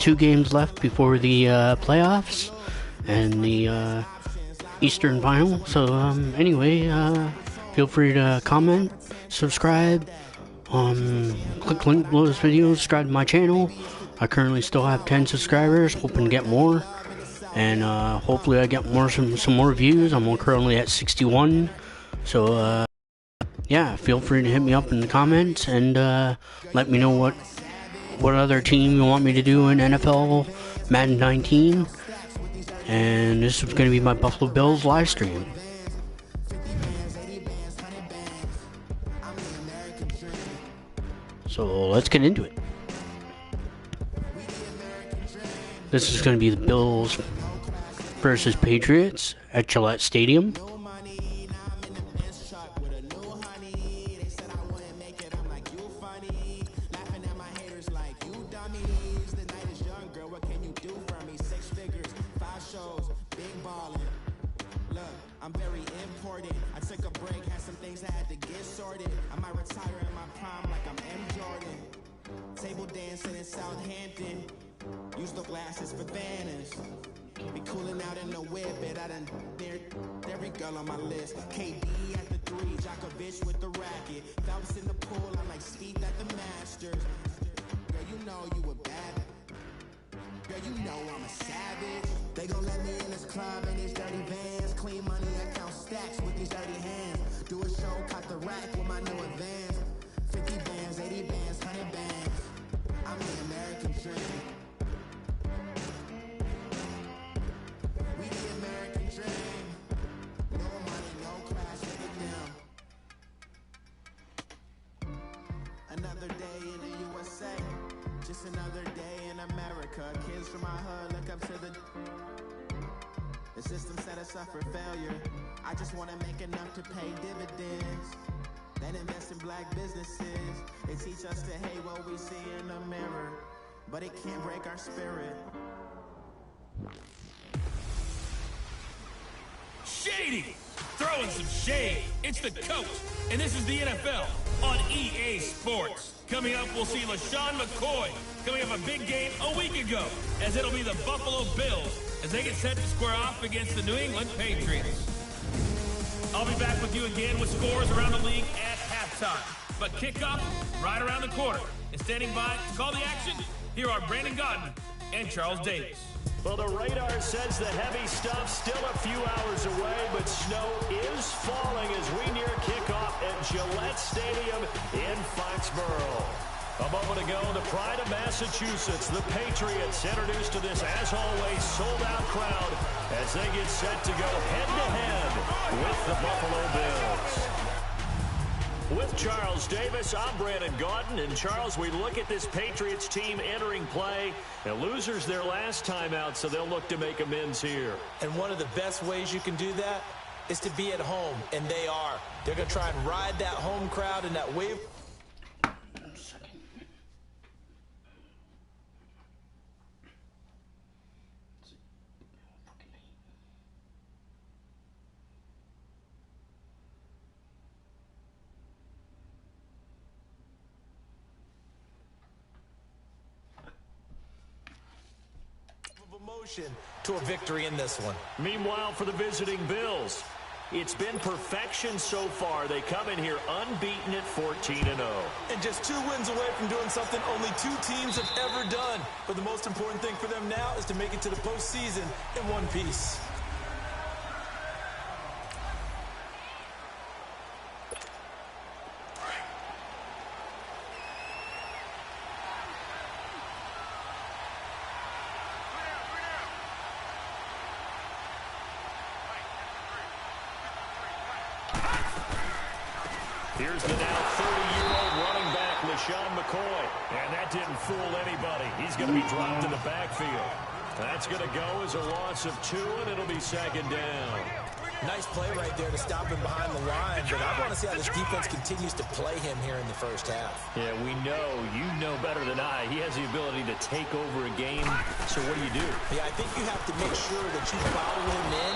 2 games left before the playoffs and the Eastern Final. So anyway, feel free to comment, subscribe, click link below this video, subscribe to my channel. I currently still have 10 subscribers, hoping to get more, and hopefully I get some more views. I'm currently at 61, so yeah, feel free to hit me up in the comments and let me know what other team you want me to do in NFL Madden 19. And this is going to be my Buffalo Bills live stream. So let's get into it. This is going to be the Bills versus Patriots at Gillette Stadium. I'm very important. I took a break, had some things I had to get sorted. I might retire in my prime like I'm M. Jordan. Table dancing in Southampton. Use the glasses for banners. Be cooling out in the whip, but I done dared every girl on my list. KD at the 3, Djokovic with the racket. Phelps in the pool, I'm like Steve at the Masters. Girl, you know you a bad. Girl, you know I'm a savage. They gon' let me in this club in these dirty vans. Clean money, I count stacks with these dirty hands. Do a show, cut the rack with my new advance. 50 bands, 80 bands, 100 bands. I'm the American dream. We the American dream. No money, no class, look at them. Another day in the USA. Just another day in America. Kids from my hood look up to the system set us up for failure. I just want to make enough to pay dividends. Then invest in black businesses. They teach us to hate what we see in the mirror, but it can't break our spirit. Shady! Throwing some shade. It's the coach, and this is the NFL on EA Sports. Coming up, we'll see LaShawn McCoy coming off a big game a week ago, as it'll be the Buffalo Bills as they get set to square off against the New England Patriots. I'll be back with you again with scores around the league at halftime. But kickoff right around the corner. And standing by to call the action, here are Brandon Godden and Charles Davis. Well, the radar says the heavy stuff still a few hours away, but snow is falling as we near kickoff at Gillette Stadium in Foxborough. A moment ago, the pride of Massachusetts, the Patriots, introduced to this, as always, sold-out crowd as they get set to go head-to-head with the Buffalo Bills. With Charles Davis, I'm Brandon Gaudin. And Charles, we look at this Patriots team entering play, and losers their last time out, so they'll look to make amends here. And one of the best ways you can do that is to be at home, and they are. They're going to try and ride that home crowd and that wave. To a victory in this one. Meanwhile, for the visiting Bills, it's been perfection so far. They come in here unbeaten at 14-0. And just 2 wins away from doing something only 2 teams have ever done. But the most important thing for them now is to make it to the postseason in one piece. Here's the now 30-year-old running back, LaShawn McCoy. And that didn't fool anybody. He's going to be dropped in the backfield. That's going to go as a loss of 2, and it'll be second down. Nice play right there to stop him behind the line, but I want to see how this defense continues to play him here in the first half. Yeah, we know. You know better than I. He has the ability to take over a game. So what do? Yeah, I think you have to make sure that you follow him in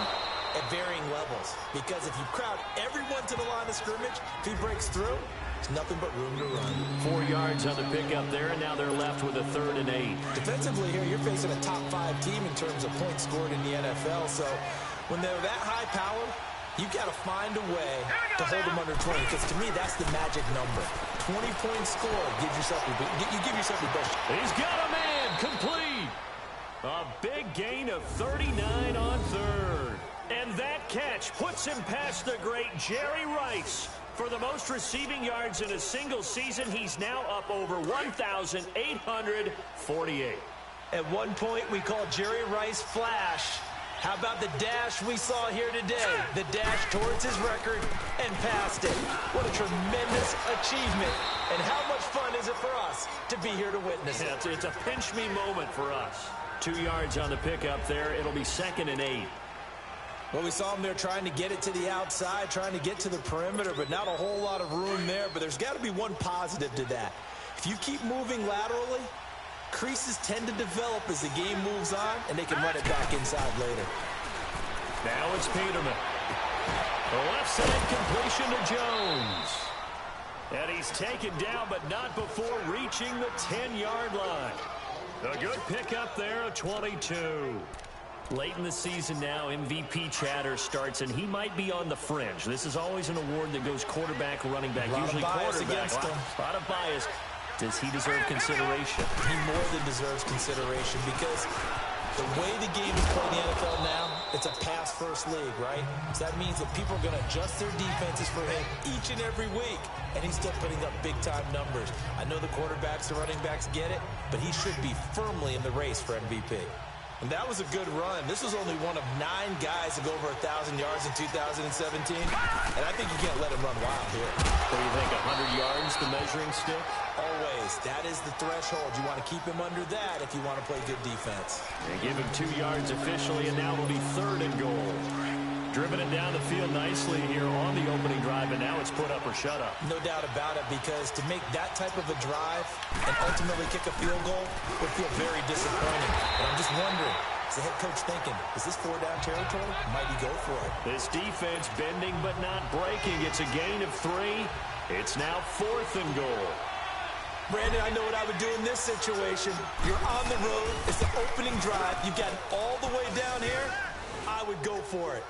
at varying levels, because if you crowd everyone to the line of scrimmage, if he breaks through, There's nothing but room to run. 4 yards on the pickup there, and now they're left with a 3rd and 8. Defensively here, you're facing a top 5 team in terms of points scored in the NFL. So when they're that high power, you've got to find a way to hold them under 20. Because to me, that's the magic number. 20 points scored. You give yourself your best. He's got a man complete. A big gain of 39 on 3rd. And that catch puts him past the great Jerry Rice. For the most receiving yards in a single season, he's now up over 1,848. At one point, we called Jerry Rice Flash. How about the dash we saw here today? The dash towards his record and past it. What a tremendous achievement. And how much fun is it for us to be here to witness it? Yeah, it's a pinch-me moment for us. 2 yards on the pickup there. It'll be 2nd and 8. Well, we saw him there trying to get it to the outside, trying to get to the perimeter, but not a whole lot of room there. But there's got to be one positive to that. If you keep moving laterally, creases tend to develop as the game moves on, and they can run it back inside later. Now it's Peterman. The left side completion to Jones. And he's taken down, but not before reaching the 10-yard line. A good pickup there, a 22. Late in the season now, MVP chatter starts, and he might be on the fringe. This is always an award that goes quarterback, running back, usually quarterback. A lot of bias. Does he deserve consideration? He more than deserves consideration because the way the game is played in the NFL now, it's a pass-first league, right? So that means that people are going to adjust their defenses for him each and every week, and he's still putting up big-time numbers. I know the quarterbacks, the running backs get it, but he should be firmly in the race for MVP. And that was a good run. This was only one of 9 guys to go over 1,000 yards in 2017. And I think you can't let him run wild here. What do you think, 100 yards, the measuring stick? Always. That is the threshold. You want to keep him under that if you want to play good defense. They give him 2 yards officially, and now it'll be 3rd and goal. Driven it down the field nicely here on the opening drive, and now it's put up or shut up. No doubt about it, because to make that type of a drive and ultimately kick a field goal would feel very disappointing. But I'm just wondering, is the head coach thinking, is this 4-down territory? Might he go for it? This defense bending but not breaking. It's a gain of 3. It's now 4th and goal. Brandon, I know what I would do in this situation. You're on the road. It's the opening drive. You've got it all the way down here. I would go for it.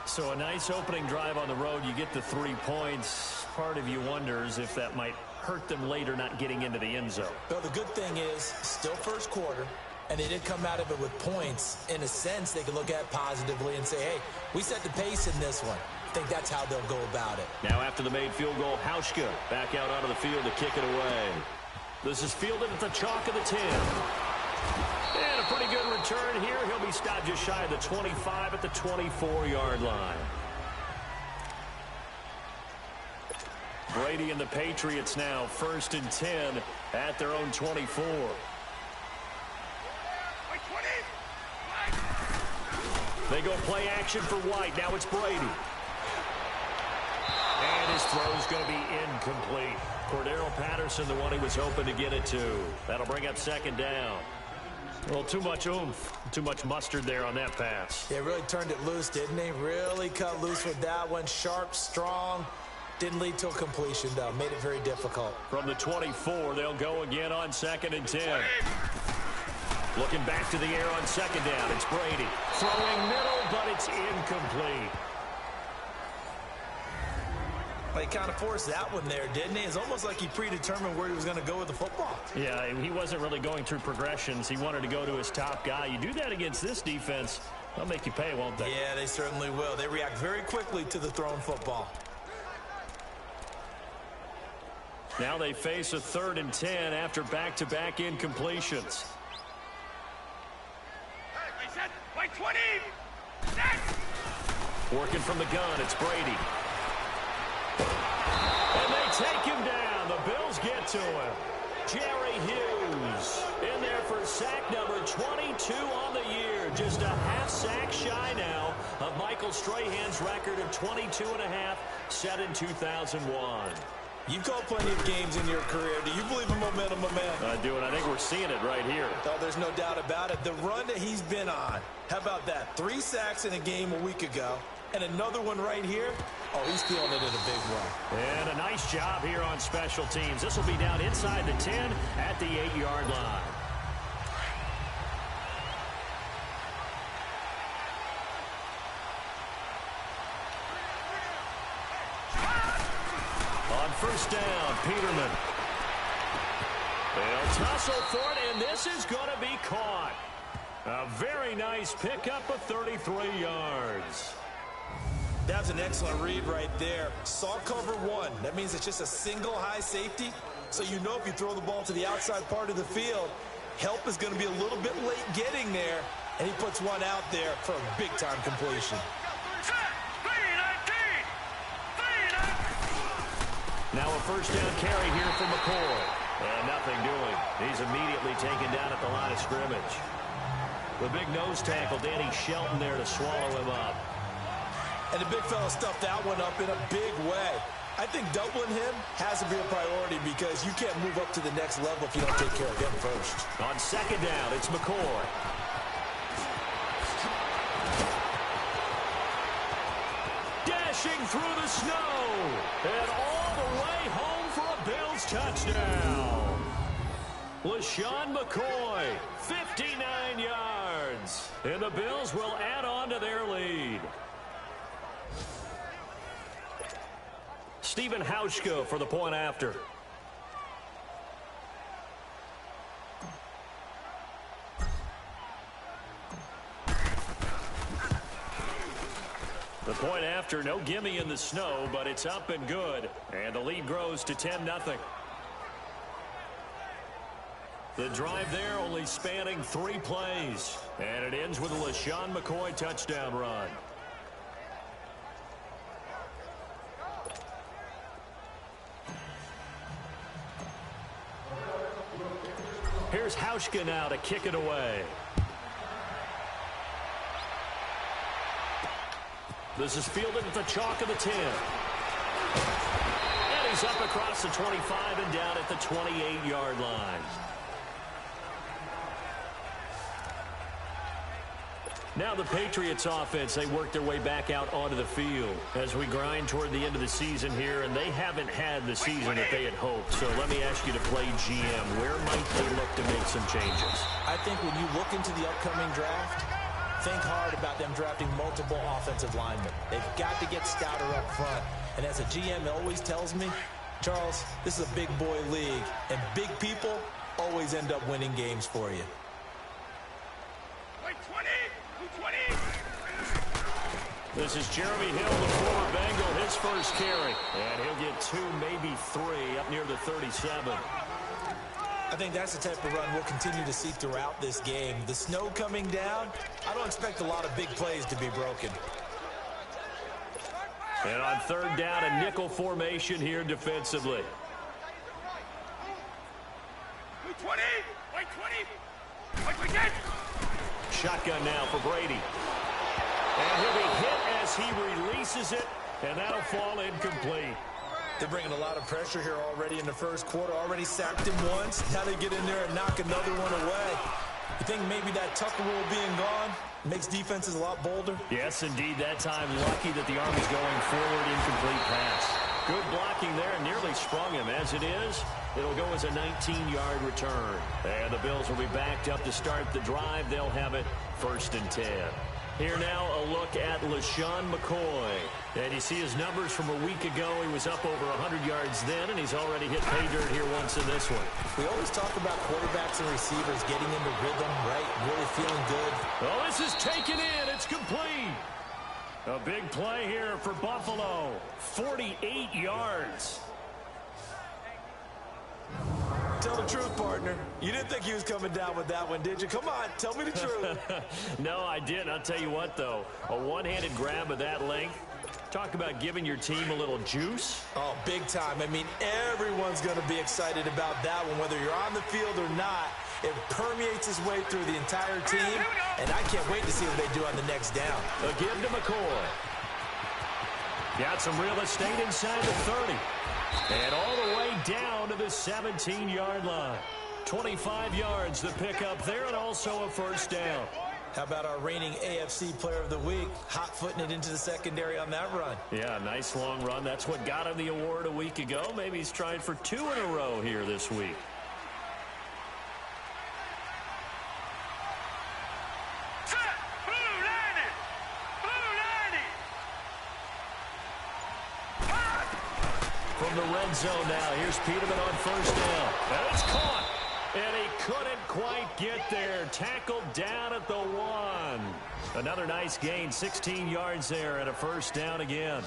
So a nice opening drive on the road. You get the 3 points. Part of you wonders if that might hurt them later not getting into the end zone. Well, the good thing is, still first quarter, and they did come out of it with points. In a sense, they can look at it positively and say, hey, we set the pace in this one. I think that's how they'll go about it. Now after the made field goal, Hauschka back out onto the field to kick it away. This is fielded at the chalk of the 10. And a pretty good return here. He'll be stopped just shy of the 25 at the 24-yard line. Brady and the Patriots now 1st and 10 at their own 24. They go play action for White. Now it's Brady. And his throw's going to be incomplete. Cordero Patterson, the one he was hoping to get it to. That'll bring up 2nd down. Well, too much oomph, too much mustard there on that pass. They really turned it loose, didn't they? Really cut loose with that one. Sharp, strong. Didn't lead to a completion, though. Made it very difficult. From the 24, they'll go again on 2nd and 10. Looking back to the air on 2nd down. It's Brady. Throwing middle, but it's incomplete. He kind of forced that one there, didn't he? It's almost like he predetermined where he was going to go with the football. Yeah, he wasn't really going through progressions. He wanted to go to his top guy. You do that against this defense, they'll make you pay, won't they? Yeah, they certainly will. They react very quickly to the thrown football. Now they face a 3rd and 10 after back-to-back incompletions. Wait, 20! Working from the gun, it's Brady. And they take him down. The Bills get to him. Jerry Hughes in there for sack number 22 on the year. Just a half sack shy now of Michael Strahan's record of 22.5 set in 2001. You've called plenty of games in your career. Do you believe in momentum, my man? I do, and I think we're seeing it right here. Oh, there's no doubt about it. The run that he's been on, how about that? 3 sacks in a game a week ago, and another one right here. Oh, he's feeling it in a big way. And a nice job here on special teams. This will be down inside the 10 at the 8-yard line. On first down, Peterman. They'll tussle for it, and this is going to be caught. A very nice pickup of 33 yards. That's an excellent read right there. Saw cover one. That means it's just a single high safety. So you know if you throw the ball to the outside part of the field, help is going to be a little bit late getting there. And he puts one out there for a big-time completion. Now a first down carry here for McCoy. And nothing doing. He's immediately taken down at the line of scrimmage. The big nose tackle, Danny Shelton, there to swallow him up. And the big fella stuffed that one up in a big way. I think doubling him has to be a priority because you can't move up to the next level if you don't take care of him first. On second down, it's McCoy. Dashing through the snow. And all the way home for a Bills touchdown. LaShawn McCoy, 59 yards. And the Bills will add on to their lead. Stephen Hauschka for the point after. The point after, no gimme in the snow, but it's up and good. And the lead grows to 10-0. The drive there only spanning 3 plays. And it ends with a LaShawn McCoy touchdown run. Here's Hauschka now to kick it away. This is fielded at the chalk of the 10. And he's up across the 25 and down at the 28-yard line. Now the Patriots offense, they work their way back out onto the field as we grind toward the end of the season here, and they haven't had the season that they had hoped. So let me ask you to play GM. Where might they look to make some changes? I think when you look into the upcoming draft, think hard about them drafting multiple offensive linemen. They've got to get stouter up front. And as a GM always tells me, Charles, this is a big boy league, and big people always end up winning games for you. This is Jeremy Hill, the former Bengal, his first carry. And he'll get 2, maybe 3, up near the 37. I think that's the type of run we'll continue to see throughout this game. The snow coming down, I don't expect a lot of big plays to be broken. And on third down, a nickel formation here defensively. Shotgun now for Brady. And he'll be hit as he releases it, and that'll fall incomplete. They're bringing a lot of pressure here already in the first quarter. Already sacked him once. Now they get in there and knock another one away. You think maybe that Tucker rule being gone makes defenses a lot bolder? Yes, indeed. That time, lucky that the Army's going forward, incomplete pass. Good blocking there, and nearly sprung him. As it is, it'll go as a 19-yard return. And the Bills will be backed up to start the drive. They'll have it 1st and 10. Here now, a look at LaShawn McCoy. And you see his numbers from a week ago. He was up over 100 yards then, and he's already hit pay dirt here once in this one. We always talk about quarterbacks and receivers getting into rhythm, right? Really feeling good. Oh, this is taken in. It's complete. A big play here for Buffalo. 48 yards. Tell the truth, partner. You didn't think he was coming down with that one, did you? Come on, tell me the truth. No, I didn't. I'll tell you what, though. A one-handed grab of that length. Talk about giving your team a little juice. Oh, big time. I mean, everyone's going to be excited about that one, whether you're on the field or not. It permeates its way through the entire team, and I can't wait to see what they do on the next down. A give to McCoy. Got some real estate inside the 30. And all the way down to the 17-yard line. 25 yards the pickup there, and also a first down. How about our reigning AFC Player of the Week, hot-footing it into the secondary on that run? Yeah, nice long run. That's what got him the award a week ago. Maybe he's trying for 2 in a row here this week. From the red zone now, here's Peterman on first down. And it's caught. And he couldn't quite get there. Tackled down at the 1. Another nice gain, 16 yards there and a first down again.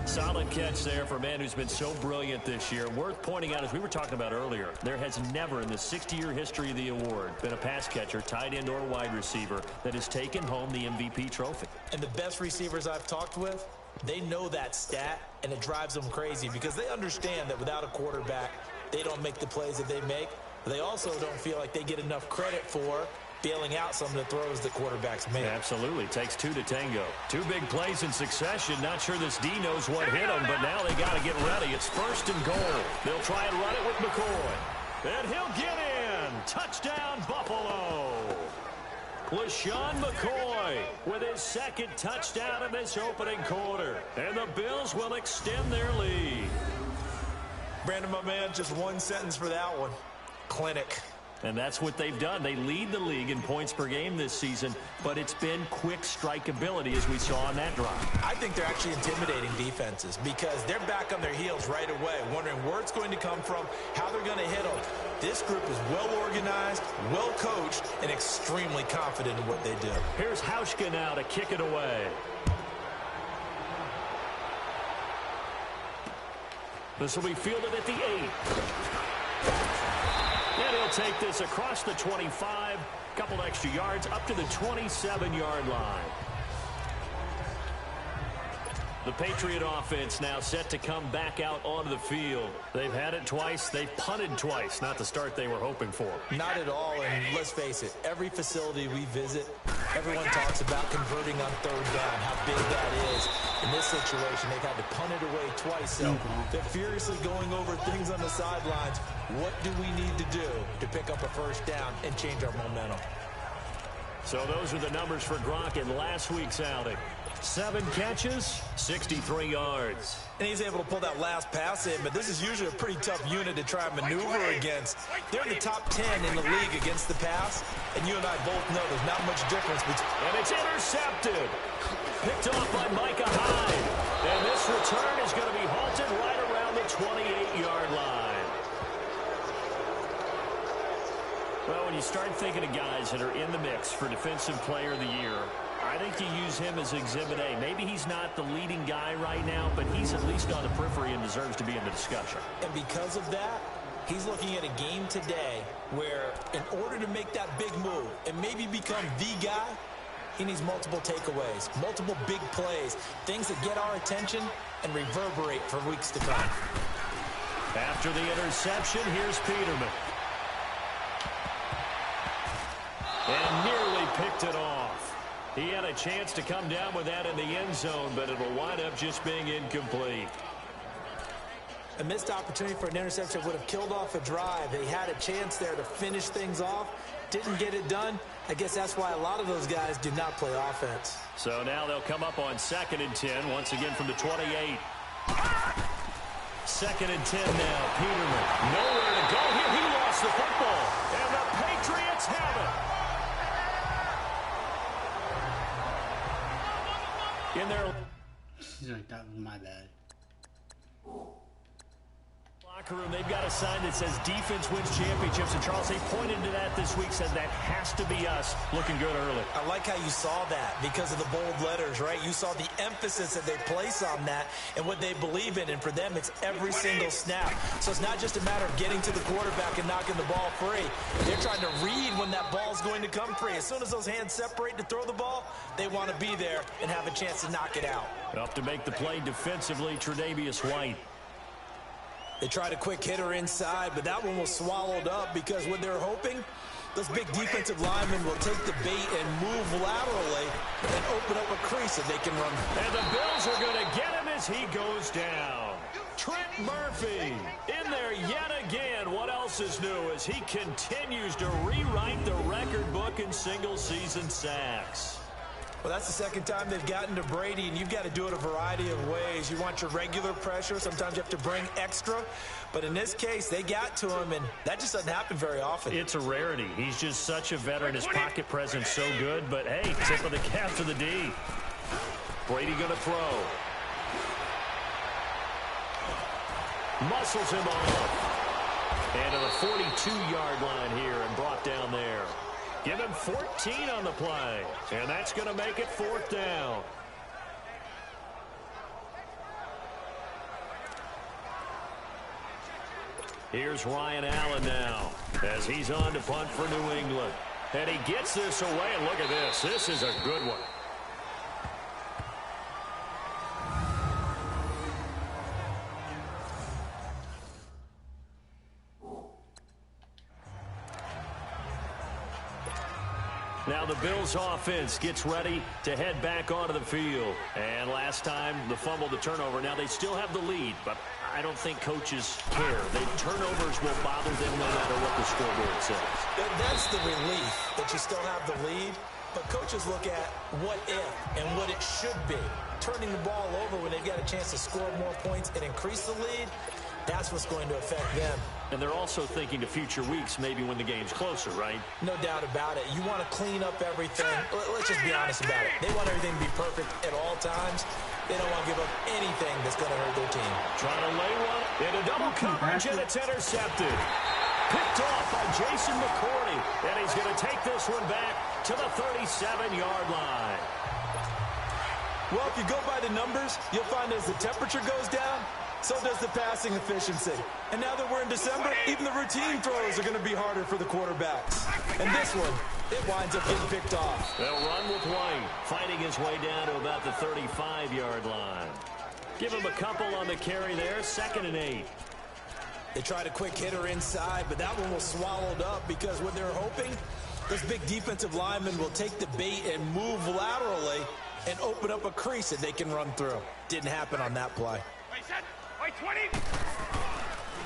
Solid catch there for a man who's been so brilliant this year. Worth pointing out, as we were talking about earlier, there has never in the 60-year history of the award been a pass catcher, tight end, or wide receiver that has taken home the MVP trophy. And the best receivers I've talked with, they know that stat, and it drives them crazy because they understand that without a quarterback, they don't make the plays that they make. But they also don't feel like they get enough credit for bailing out some of the throws that quarterbacks make. Absolutely. Takes 2 to tango. 2 big plays in succession. Not sure this D knows what hit him, but now they got to get ready. It's 1st and goal. They'll try and run it with McCoy. And he'll get in. Touchdown, Buffalo. LaShawn McCoy with his 2nd touchdown in this opening quarter. And the Bills will extend their lead. Brandon, my man, just one sentence for that one. Clinic. And that's what they've done. They lead the league in points per game this season, but it's been quick strikeability as we saw on that drive. I think they're actually intimidating defenses because they're back on their heels right away, wondering where it's going to come from, how they're going to hit them. This group is well organized, well coached, and extremely confident in what they do. Here's Hauschka now to kick it away. This will be fielded at the 8. And he'll take this across the 25, couple extra yards up to the 27-yard line. The Patriot offense now set to come back out onto the field. They've had it twice. They've punted twice. Not the start they were hoping for. Not at all, and let's face it, every facility we visit, everyone talks about converting on 3rd down, how big that is. In this situation, they've had to punt it away twice, so they're furiously going over things on the sidelines. What do we need to do to pick up a 1st down and change our momentum? So those are the numbers for Gronk in last week's outing. 7 catches, 63 yards. And he's able to pull that last pass in, but this is usually a pretty tough unit to try and maneuver against. They're in the top 10 in the league against the pass, and you and I both know there's not much difference between. And it's intercepted. Picked off by Micah Hyde. And this return is going to be halted right around the 28-yard line. Well, when you start thinking of guys that are in the mix for Defensive Player of the Year, I think you use him as Exhibit A. Maybe he's not the leading guy right now, but he's at least on the periphery and deserves to be in the discussion. And because of that, he's looking at a game today where in order to make that big move and maybe become the guy, he needs multiple takeaways, multiple big plays, things that get our attention and reverberate for weeks to come. After the interception, here's Peterman. And nearly picked it off. He had a chance to come down with that in the end zone, but it will wind up just being incomplete. A missed opportunity for an interception would have killed off a drive. They had a chance there to finish things off. Didn't get it done. I guess that's why a lot of those guys do not play offense. So now they'll come up on 2nd and 10, once again from the 28. 2nd and 10 now. Peterman, nowhere to go here. He lost the football. And the Patriots have it. In their That was my bad. locker room, they've got a sign that says defense wins championships. And Charles, they pointed to that this week, said that has to be us. Looking good early. I like how you saw that because of the bold letters, right? You saw the emphasis that they place on that and what they believe in. And for them, it's every single snap. So it's not just a matter of getting to the quarterback and knocking the ball free. They're trying to read when that ball's going to come free. As soon as those hands separate to throw the ball, they want to be there and have a chance to knock it out. Up to make the play defensively, Tre'Davious White. They tried a quick hitter inside, but that one was swallowed up because what they're hoping, those big defensive linemen will take the bait and move laterally and open up a crease that they can run. And the Bills are going to get him as he goes down. Trent Murphy in there yet again. What else is new as he continues to rewrite the record book in single-season sacks? Well, that's the second time they've gotten to Brady, and you've got to do it a variety of ways. You want your regular pressure. Sometimes you have to bring extra. But in this case, they got to him, and that just doesn't happen very often. It's a rarity. He's just such a veteran. His pocket presence so good. But, hey, tip of the cap to the D. Brady going to throw. Muscles him off. And to the 42-yard line here and brought down there. Give him 14 on the play. And that's going to make it 4th down. Here's Ryan Allen now as he's on to punt for New England. And he gets this away. And look at this. This is a good one. Now the Bills offense gets ready to head back onto the field. And last time, the fumble, the turnover. Now they still have the lead, but I don't think coaches care. The turnovers will bother them no matter what the scoreboard says. That's the relief that you still have the lead. But coaches look at what if and what it should be. Turning the ball over when they've got a chance to score more points and increase the lead, that's what's going to affect them. And they're also thinking to future weeks, maybe when the game's closer, right? No doubt about it. You want to clean up everything. Let's just be honest about it. They want everything to be perfect at all times. They don't want to give up anything that's going to hurt their team. Trying to lay one into double coverage, and it's intercepted. Picked off by Jason McCourty. And he's going to take this one back to the 37-yard line. Well, if you go by the numbers, you'll find as the temperature goes down, so does the passing efficiency. And now that we're in December, even the routine throws are going to be harder for the quarterbacks. And this one, it winds up getting picked off. They'll run with White, fighting his way down to about the 35-yard line. Give him a couple on the carry there, 2nd and 8. They tried a quick hitter inside, but that one was swallowed up because what they're hoping, this big defensive lineman will take the bait and move laterally and open up a crease that they can run through. Didn't happen on that play.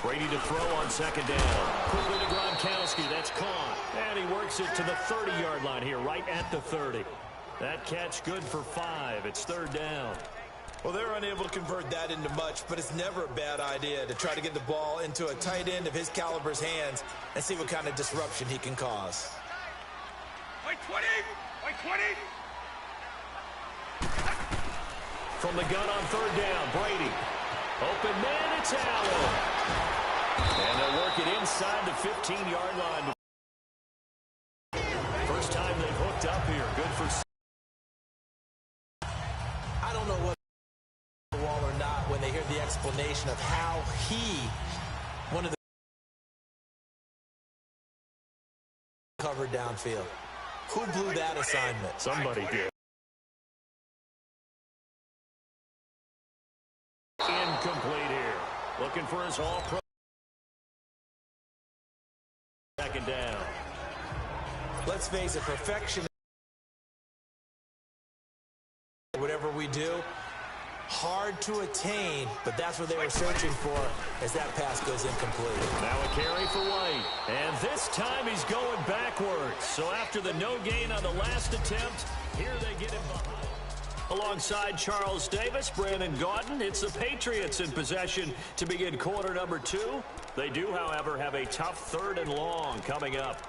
Brady to throw on 2nd down. Quickly to Gronkowski. That's caught. And he works it to the 30-yard line here, right at the 30. That catch good for 5. It's 3rd down. Well, they're unable to convert that into much, but it's never a bad idea to try to get the ball into a tight end of his caliber's hands and see what kind of disruption he can cause. White 20! White 20! From the gun on 3rd down, Brady. Open man, it's Allen. And they'll work it inside the 15-yard line. First time they've hooked up here. Good for... I don't know what the wall or not when they hear the explanation of how one of the covered downfield. Who blew that assignment? Somebody did. Incomplete here. Looking for his all-pro. 2nd down. Let's face it, perfection, whatever we do, hard to attain, but that's what they were searching for as that pass goes incomplete. Now a carry for White. And this time he's going backwards. So after the no gain on the last attempt, here they get him behind. Alongside Charles Davis, Brandon Gaudin, it's the Patriots in possession to begin quarter number 2. They do, however, have a tough 3rd and long coming up.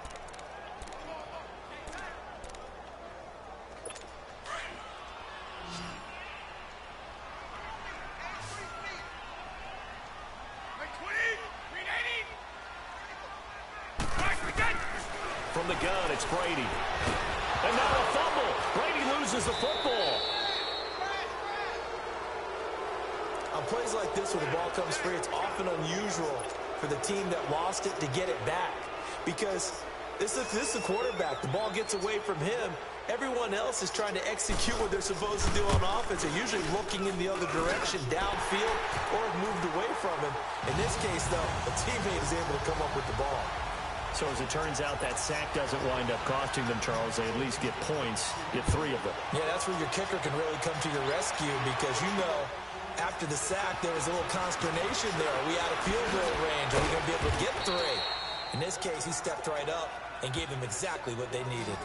From the gun, it's Brady. And now a fumble. Brady loses the football. On plays like this where the ball comes free, it's often unusual for the team that lost it to get it back. Because this is the quarterback. The ball gets away from him. Everyone else is trying to execute what they're supposed to do on offense. They're usually looking in the other direction, downfield, or have moved away from him. In this case, though, a teammate is able to come up with the ball. So as it turns out, that sack doesn't wind up costing them, Charles. They at least get points, get 3 of them. Yeah, that's where your kicker can really come to your rescue because you know After the sack, there was a little consternation there. Are we out of field goal range? Are we going to be able to get 3? In this case, he stepped right up and gave them exactly what they needed.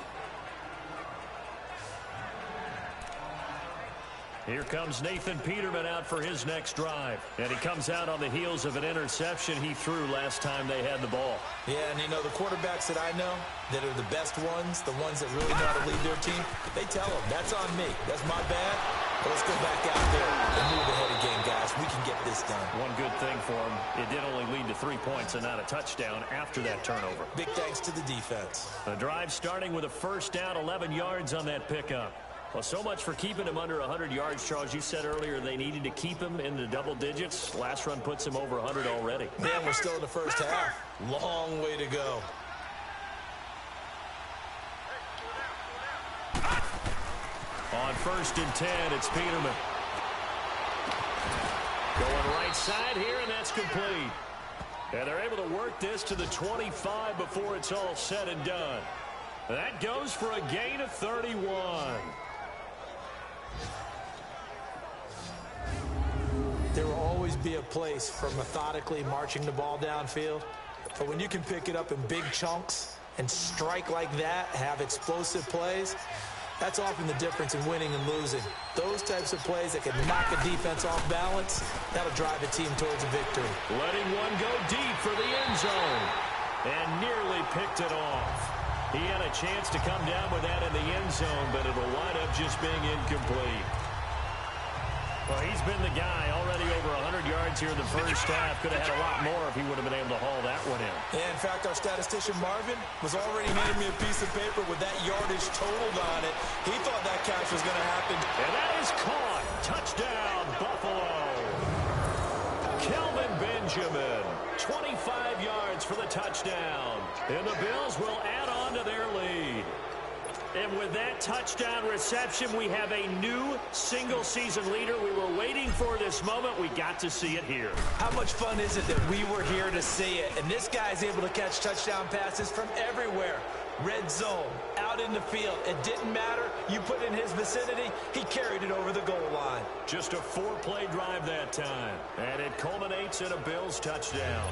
Here comes Nathan Peterman out for his next drive. And he comes out on the heels of an interception he threw last time they had the ball. Yeah, and you know, the quarterbacks that I know that are the best ones, the ones that really know how to lead their team, they tell them, that's on me. That's my bad. But let's go back out there and move ahead again, guys. We can get this done. One good thing for him, it did only lead to 3 points and not a touchdown after that turnover. Big thanks to the defense. The drive starting with a first down, 11 yards on that pickup. Well, so much for keeping him under 100 yards, Charles. You said earlier they needed to keep him in the double digits. Last run puts him over 100 already. Man, we're still in the first half. Long way to go. On 1st and 10, it's Peterman. Going right side here, and that's complete. And they're able to work this to the 25 before it's all said and done. That goes for a gain of 31. There will always be a place for methodically marching the ball downfield. But when you can pick it up in big chunks and strike like that, have explosive plays, that's often the difference in winning and losing. Those types of plays that can knock a defense off balance, that'll drive a team towards a victory. Letting one go deep for the end zone. And nearly picked it off. He had a chance to come down with that in the end zone, but it'll wind up just being incomplete. Well, he's been the guy already over 100 yards here in the first half. Could have had a lot more if he would have been able to haul that one in. Yeah, in fact, our statistician Marvin was already handing me a piece of paper with that yardage totaled on it. He thought that catch was going to happen. And that is caught. Touchdown, Buffalo. Kelvin Benjamin, 25 yards for the touchdown. And the Bills will add on to their lead. And with that touchdown reception, we have a new single-season leader. We were waiting for this moment. We got to see it here. How much fun is it that we were here to see it? And this guy's able to catch touchdown passes from everywhere. Red zone, out in the field. It didn't matter. You put in his vicinity, he carried it over the goal line. Just a 4-play drive that time. And it culminates in a Bills touchdown.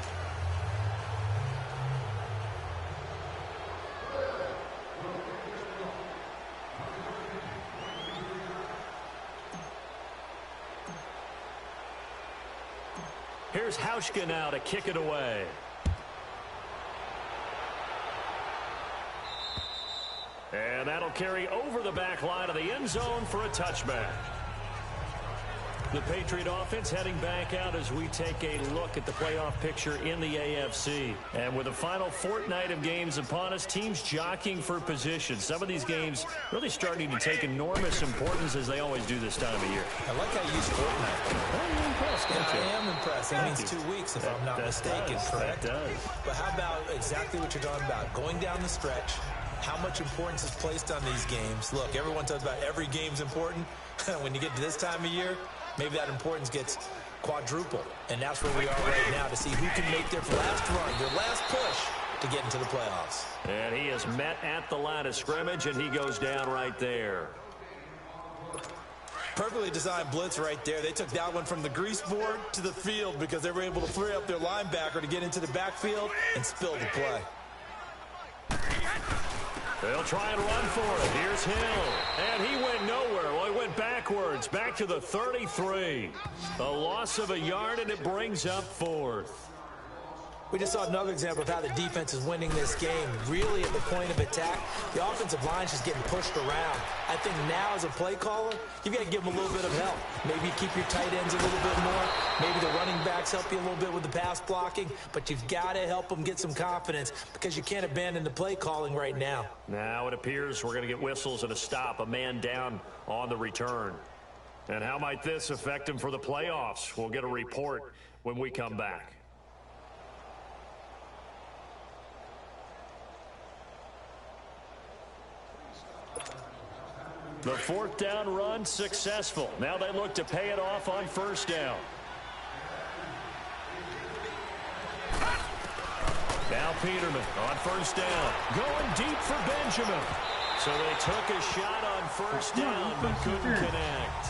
Here's Hauschka now to kick it away. And that'll carry over the back line of the end zone for a touchback. The Patriot offense heading back out as we take a look at the playoff picture in the AFC. And with the final fortnight of games upon us, teams jockeying for position. Some of these games really starting to take enormous importance as they always do this time of year. I like how you use fortnight. You're impressed, aren't you? I am impressed. That means 2 weeks if I'm not mistaken, correct? That does. But how about exactly what you're talking about? Going down the stretch, how much importance is placed on these games. Look, everyone talks about every game's important. When you get to this time of year, maybe that importance gets quadruple. And that's where we are right now to see who can make their last run, their last push to get into the playoffs. And he is met at the line of scrimmage, and he goes down right there. Perfectly designed blitz right there. They took that one from the grease board to the field because they were able to free up their linebacker to get into the backfield and spill the play. They'll try and run for it. Here's Hill. And he went nowhere. Well, he went backwards, back to the 33. A loss of a yard, and it brings up 4th. We just saw another example of how the defense is winning this game. Really at the point of attack, the offensive line's just getting pushed around. I think now as a play caller, you've got to give them a little bit of help. Maybe keep your tight ends a little bit more. Maybe the running backs help you a little bit with the pass blocking. But you've got to help them get some confidence because you can't abandon the play calling right now. Now it appears we're going to get whistles and a stop. A man down on the return. And how might this affect him for the playoffs? We'll get a report when we come back. The 4th down run successful. Now they look to pay it off on 1st down. Now Peterman on 1st down. Going deep for Benjamin. So they took a shot on 1st down but couldn't connect.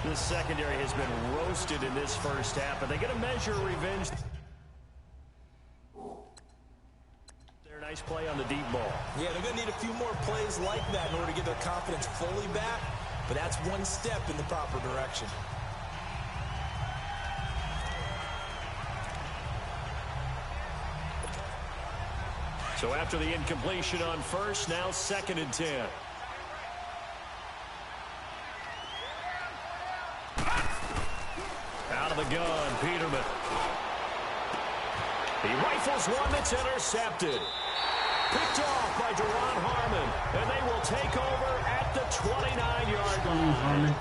The secondary has been roasted in this first half, but they get a measure of revenge. Their nice play on the deep ball. Yeah, they're going to need a few more plays like that in order to get their confidence fully back, but that's one step in the proper direction. So after the incompletion on first, now 2nd and 10. Out of the gun, Peterman. He rifles one that's intercepted. Picked off by Duron Harmon, and they will take over at the 29-yard line.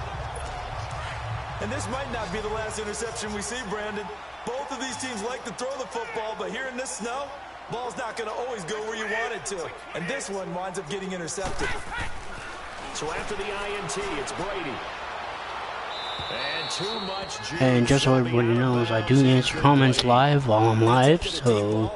And this might not be the last interception we see, Brandon. Both of these teams like to throw the football, but here in this snow, ball's not going to always go where you want it to. And this one winds up getting intercepted. So after the INT, it's Brady. And too much juice. And just so everybody knows, I do answer comments live while I'm live, so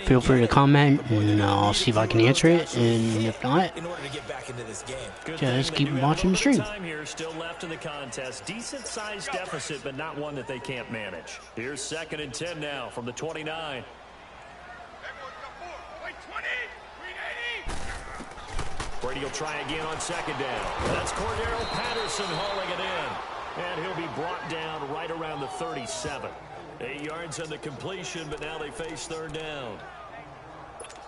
feel free to comment, and I'll see if I can answer it. And if not, In order to get back into this game. just keep watching the stream. Time here still left in the contest. Decent sized deficit, but not one that they can't manage. Here's 2nd and 10 now from the 29. Brady will try again on 2nd down. That's Cordero Patterson hauling it in. And he'll be brought down right around the 37. 8 yards on the completion, but now they face 3rd down.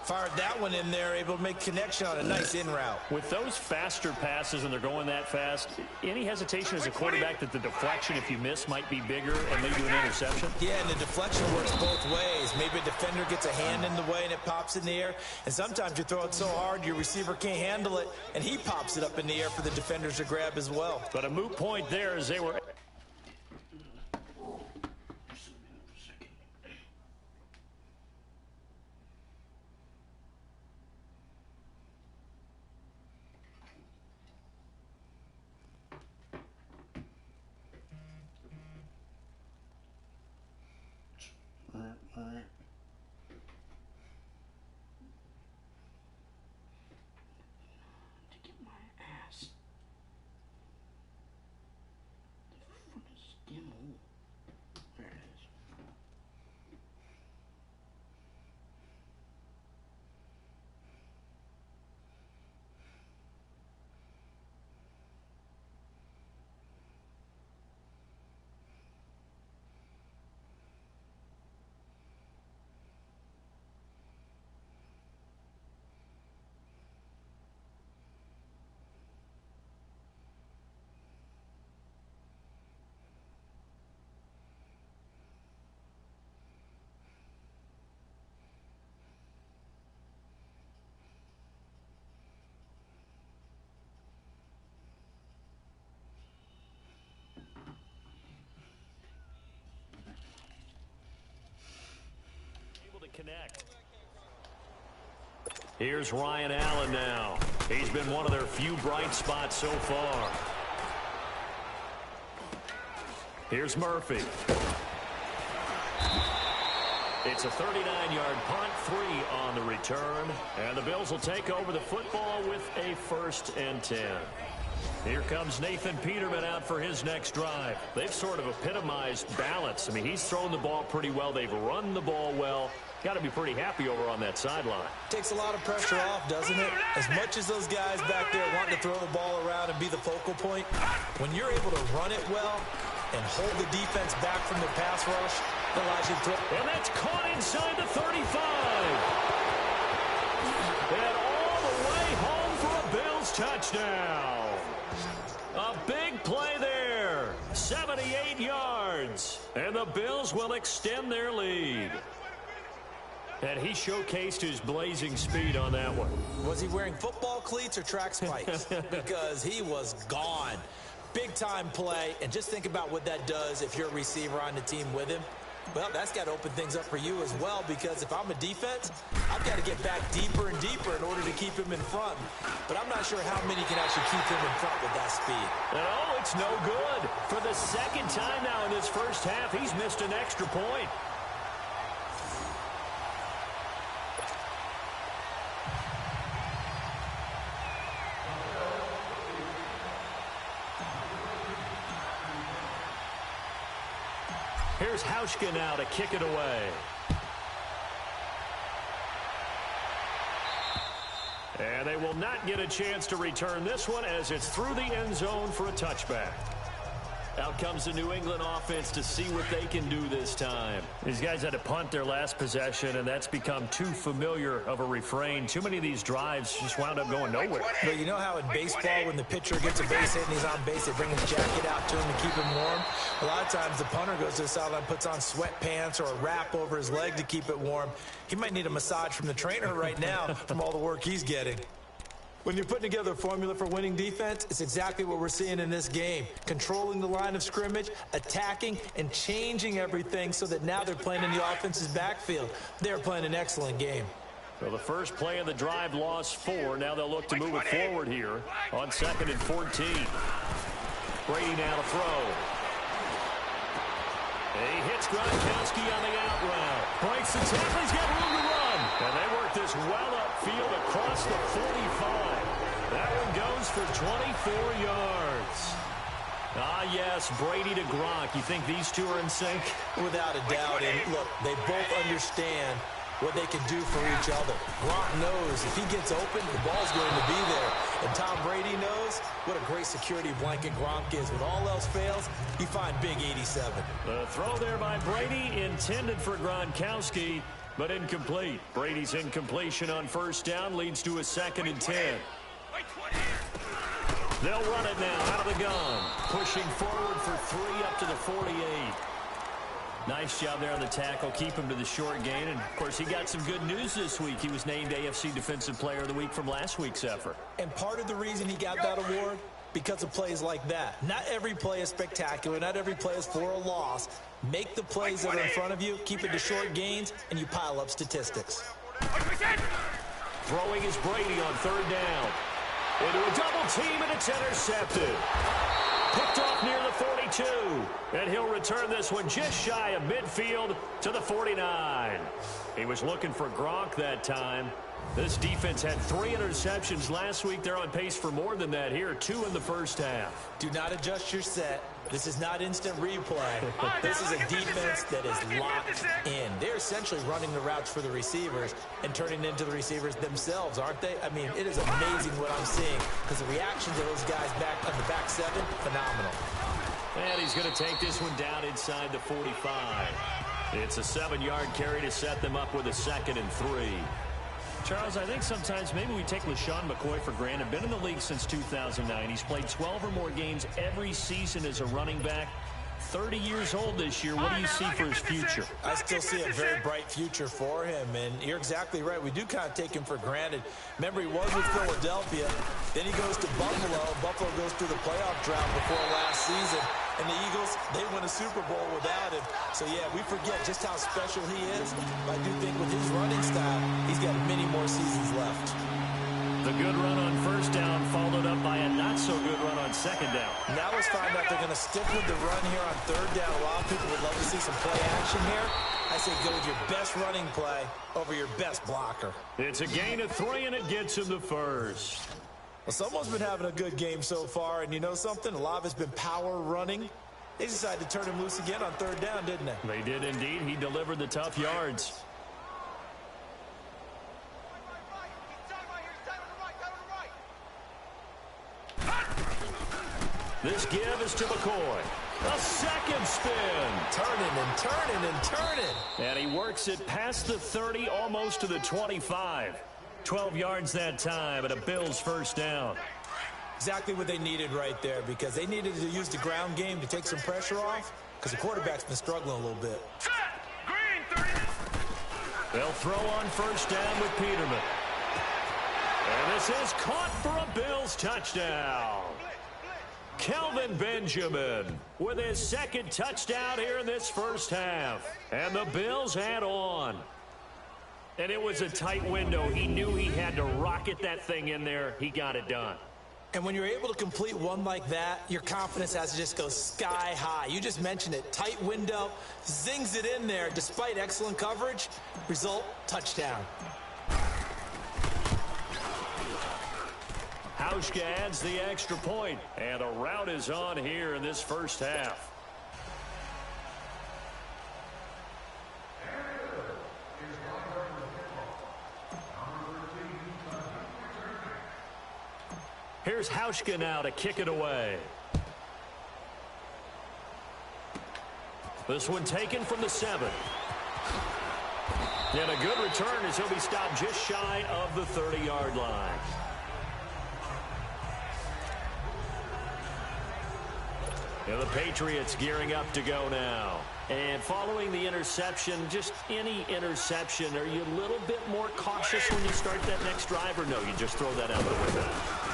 Fired that one in there, able to make connection on a nice in route. With those faster passes and they're going that fast, any hesitation as a quarterback that the deflection, if you miss, might be bigger and lead to an interception? Yeah, and the deflection works both ways. Maybe a defender gets a hand in the way and it pops in the air. And sometimes you throw it so hard your receiver can't handle it, and he pops it up in the air for the defenders to grab as well. But a moot point there as they were... Connect. Here's Ryan Allen now. He's been one of their few bright spots so far. Here's Murphy. It's a 39-yard punt, 3 on the return, and the Bills will take over the football with a 1st and 10. Here comes Nathan Peterman out for his next drive. They've sort of epitomized balance. I mean, he's thrown the ball pretty well. They've run the ball well. Got to be pretty happy over on that sideline. Takes a lot of pressure off, doesn't it? As much as those guys back there want to throw the ball around and be the focal point, when you're able to run it well and hold the defense back from the pass rush, it allows you to throw. And that's caught inside the 35. And all the way home for a Bills touchdown. A big play there. 78 yards. And the Bills will extend their lead. And he showcased his blazing speed on that one. Was he wearing football cleats or track spikes? Because he was gone. Big-time play, and just think about what that does if you're a receiver on the team with him. Well, that's got to open things up for you as well, because if I'm a defense, I've got to get back deeper and deeper in order to keep him in front. But I'm not sure how many can actually keep him in front with that speed. Oh, it's no good. For the 2nd time now in this first half, he's missed an extra point. here's Hampson now to kick it away. And they will not get a chance to return this one as it's through the end zone for a touchback. Out comes the New England offense to see what they can do this time. These guys had to punt their last possession, and that's become too familiar of a refrain. Too many of these drives just wound up going nowhere. But you know how in baseball, when the pitcher gets a base hit and he's on base, they bring his jacket out to him to keep him warm? A lot of times the punter goes to the sideline, puts on sweatpants or a wrap over his leg to keep it warm. He might need a massage from the trainer right now from all the work he's getting. When you're putting together a formula for winning defense, it's exactly what we're seeing in this game. Controlling the line of scrimmage, attacking, and changing everything so that now they're playing in the offense's backfield. They're playing an excellent game. So the first play of the drive lost 4. Now they'll look to move it forward here on 2nd and 14. Brady now to throw. He hits Gronkowski on the out route. Breaks the tackle. He's got room to run. And they work this well upfield across the 45. That one goes for 24 yards. Ah, yes, Brady to Gronk. You think these two are in sync? Without a doubt. And look, they both understand what they can do for each other. Gronk knows if he gets open, the ball's going to be there. And Tom Brady knows what a great security blanket Gronk is. When all else fails, you find big 87. The throw there by Brady intended for Gronkowski, but incomplete. Brady's incompletion on first down leads to a 2nd and 10. They'll run it now out of the gun. Pushing forward for 3 up to the 48. Nice job there on the tackle. Keep him to the short gain. And, of course, he got some good news this week. He was named AFC Defensive Player of the Week from last week's effort. And part of the reason he got that award, because of plays like that. Not every play is spectacular. Not every play is for a loss. Make the plays that are in front of you, keep it to short gains, and you pile up statistics. Throwing is Brady on 3rd down. Into a double team, and it's intercepted. Picked off near the 42. And he'll return this one just shy of midfield to the 49. He was looking for Gronk that time. This defense had 3 interceptions last week. They're on pace for more than that here. 2 in the first half. Do not adjust your set. This is not instant replay. This is a defense that is locked in. They're essentially running the routes for the receivers and turning into the receivers themselves, aren't they? I mean, it is amazing what I'm seeing because the reaction to those guys back on the back 7, phenomenal. And he's going to take this one down inside the 45. It's a 7-yard carry to set them up with a 2nd and 3. Charles, I think sometimes maybe we take LaShawn McCoy for granted. Been in the league since 2009. He's played 12 or more games every season as a running back. 30 years old this year. What do you see for his future? I still see a very bright future for him, and you're exactly right. We do kind of take him for granted. Remember, he was with Philadelphia. Then he goes to Buffalo. Buffalo goes through the playoff drought before last season. And the Eagles, they win a Super Bowl without him. So, yeah, we forget just how special he is. But I do think with his running style, he's got many more seasons left. The good run on first down followed up by a not-so-good run on second down. Now let's find out they're going to stick with the run here on third down. A lot of people would love to see some play action here. I say go with your best running play over your best blocker. It's a gain of 3, and it gets him the first. Well, someone's been having a good game so far, and you know something? A lot of it's been power running. They decided to turn him loose again on third down, didn't they? They did indeed. He delivered the tough yards. This give is to McCoy. A second spin. Turning and turning and turning. And he works it past the 30, almost to the 25. 12 yards that time, and a Bills first down. Exactly what they needed right there, because they needed to use the ground game to take some pressure off, because the quarterback's been struggling a little bit. They'll throw on first down with Peterman. And this is caught for a Bills touchdown. Kelvin Benjamin with his 2nd touchdown here in this first half. And the Bills add on. And it was a tight window. He knew he had to rocket that thing in there. He got it done. And when you're able to complete one like that, your confidence has to just go sky high. You just mentioned it. Tight window, zings it in there despite excellent coverage. Result, touchdown. Hampson adds the extra point, and a rout is on here in this first half. Here's Hauschka now to kick it away. This one taken from the 7. And a good return as he'll be stopped just shy of the 30-yard line. And the Patriots gearing up to go now. And following the interception, just any interception, are you a little bit more cautious when you start that next drive, or no, you just throw that out the window?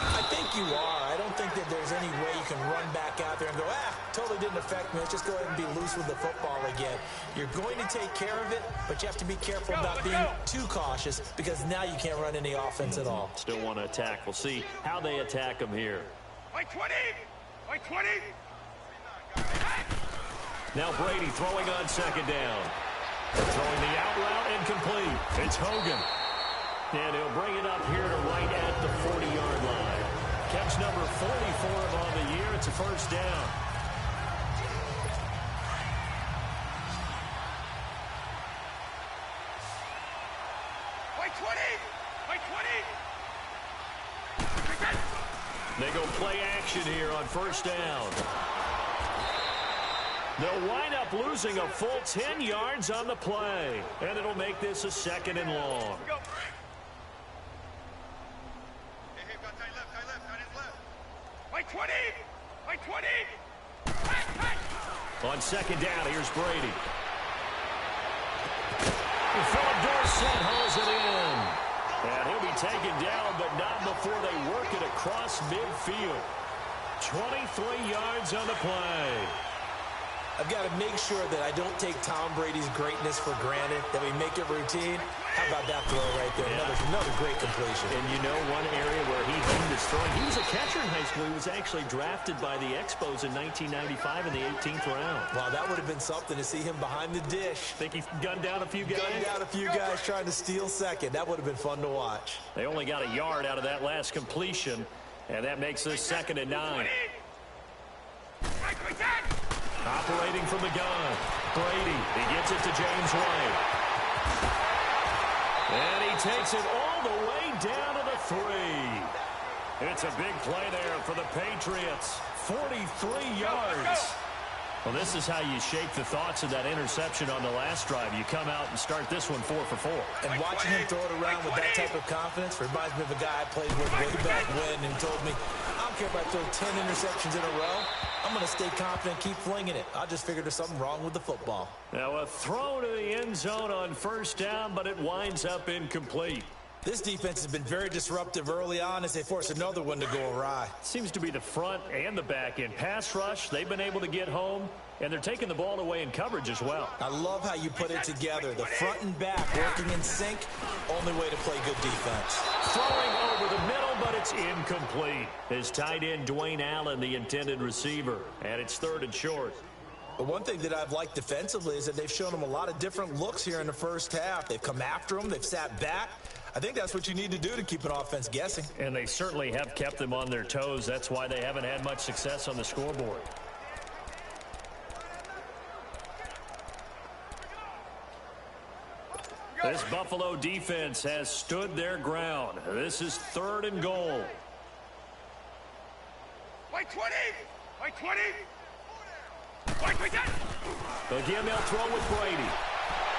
I think you are. I don't think that there's any way you can run back out there and go, totally didn't affect me. Let's just go ahead and be loose with the football again. You're going to take care of it, but you have to be careful about being too cautious because now you can't run any offense at all. Still want to attack. We'll see how they attack them here. Like 20! Like 20! Now Brady throwing on second down. Throwing the out route incomplete. It's Hogan. And he'll bring it up here to right at the 40-yard line. Catch number 44 on the year. It's a first down. Like 20! Like 20! They go play action here on first down. They'll wind up losing a full 10 yards on the play. And it'll make this a 2nd and long. Like 20! Like 20! On second down, here's Brady. Philip Dorsett hauls it in. And he'll be taken down, but not before they work it across midfield. 23 yards on the play. I've got to make sure that I don't take Tom Brady's greatness for granted, that we make it routine. How about that throw right there? Yeah. Another great completion. And you know one area where he honed his throwing. He was a catcher in high school. He was actually drafted by the Expos in 1995 in the 18th round. Wow, that would have been something to see him behind the dish. Think he gunned down a few guys? Gunned down a few guys trying to steal second. That would have been fun to watch. They only got a yard out of that last completion, and that makes this 2nd and 9. Operating from the gun. Brady, he gets it to James White. And he takes it all the way down to the 3. It's a big play there for the Patriots. 43 yards. Well, this is how you shake the thoughts of that interception on the last drive. You come out and start this one 4 for 4. And watching him throw it around with that type of confidence reminds me of a guy I played with way back when and told me, I don't care if I throw 10 interceptions in a row. I'm going to stay confident, keep flinging it. I just figured there's something wrong with the football. Now a throw to the end zone on first down, but it winds up incomplete. This defense has been very disruptive early on as they force another one to go awry. Seems to be the front and the back end. Pass rush, they've been able to get home, and they're taking the ball away in coverage as well. I love how you put it together. The front and back working in sync, only way to play good defense. Throwing over the middle, but it's incomplete. His tight end, Dwayne Allen, the intended receiver, and it's 3rd and short. But one thing that I've liked defensively is that they've shown them a lot of different looks here in the first half. They've come after them, they've sat back. I think that's what you need to do to keep an offense guessing. And they certainly have kept them on their toes. That's why they haven't had much success on the scoreboard. This Buffalo defense has stood their ground. This is 3rd and goal. Like 20! Like 20! Like we got! Again, they'll throw with Brady.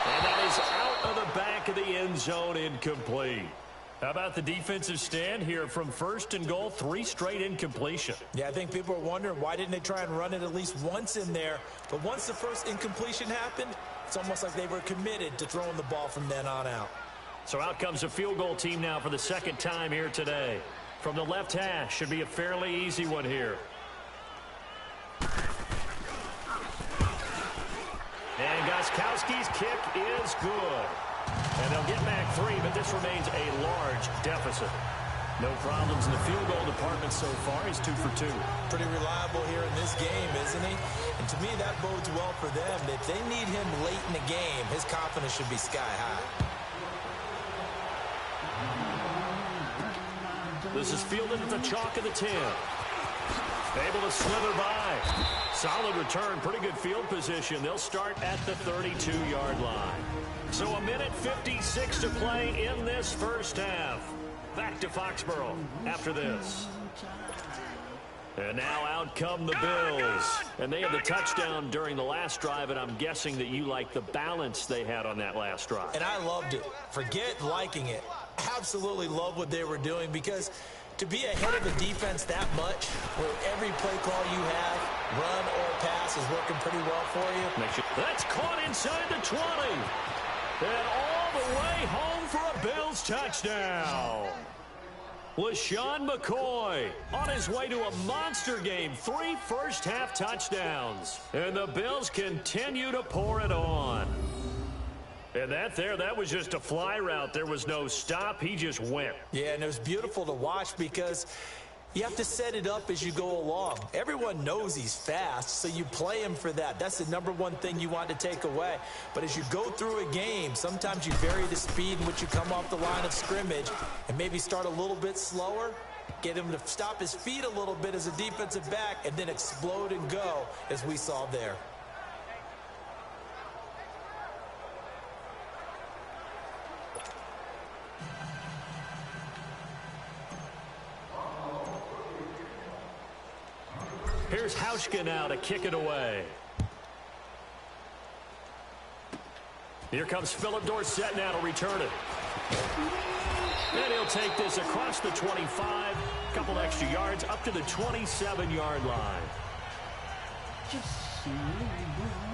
And that is out of the back of the end zone, incomplete. How about the defensive stand here from 1st and goal, 3 straight incompletion? Yeah, I think people are wondering why didn't they try and run it at least once in there. But once the first incompletion happened, it's almost like they were committed to throwing the ball from then on out. So out comes a field goal team now for the 2nd time here today. From the left hash, should be a fairly easy one here. And Gostkowski's kick is good. And they'll get back 3, but this remains a large deficit. No problems in the field goal department so far. He's 2 for 2. Pretty reliable here in this game, isn't he? And to me, that bodes well for them. If they need him late in the game, his confidence should be sky high. This is fielded at the chalk of the 10. Able to slither by. Solid return, pretty good field position. They'll start at the 32-yard line. So a minute 56 to play in this first half. Back to Foxborough after this. And now out come the Bills. And they had the touchdown during the last drive, and I'm guessing that you like the balance they had on that last drive. And I loved it. Forget liking it. Absolutely love what they were doing, because to be ahead of a defense that much, where every play call you have, run or pass, is working pretty well for you. That's caught inside the 20. And all the way home for a Bills touchdown. LaShawn McCoy on his way to a monster game. 3 first-half touchdowns. And the Bills continue to pour it on. And that was just a fly route. There was no stop. He just went. Yeah, and it was beautiful to watch, because you have to set it up as you go along. Everyone knows he's fast, so you play him for that. That's the number one thing you want to take away. But as you go through a game, sometimes you vary the speed in which you come off the line of scrimmage and maybe start a little bit slower, get him to stop his feet a little bit as a defensive back, and then explode and go, as we saw there. Here's Hauschka now to kick it away. Here comes Philip Dorsett now to return it. And he'll take this across the 25. A couple extra yards up to the 27-yard line.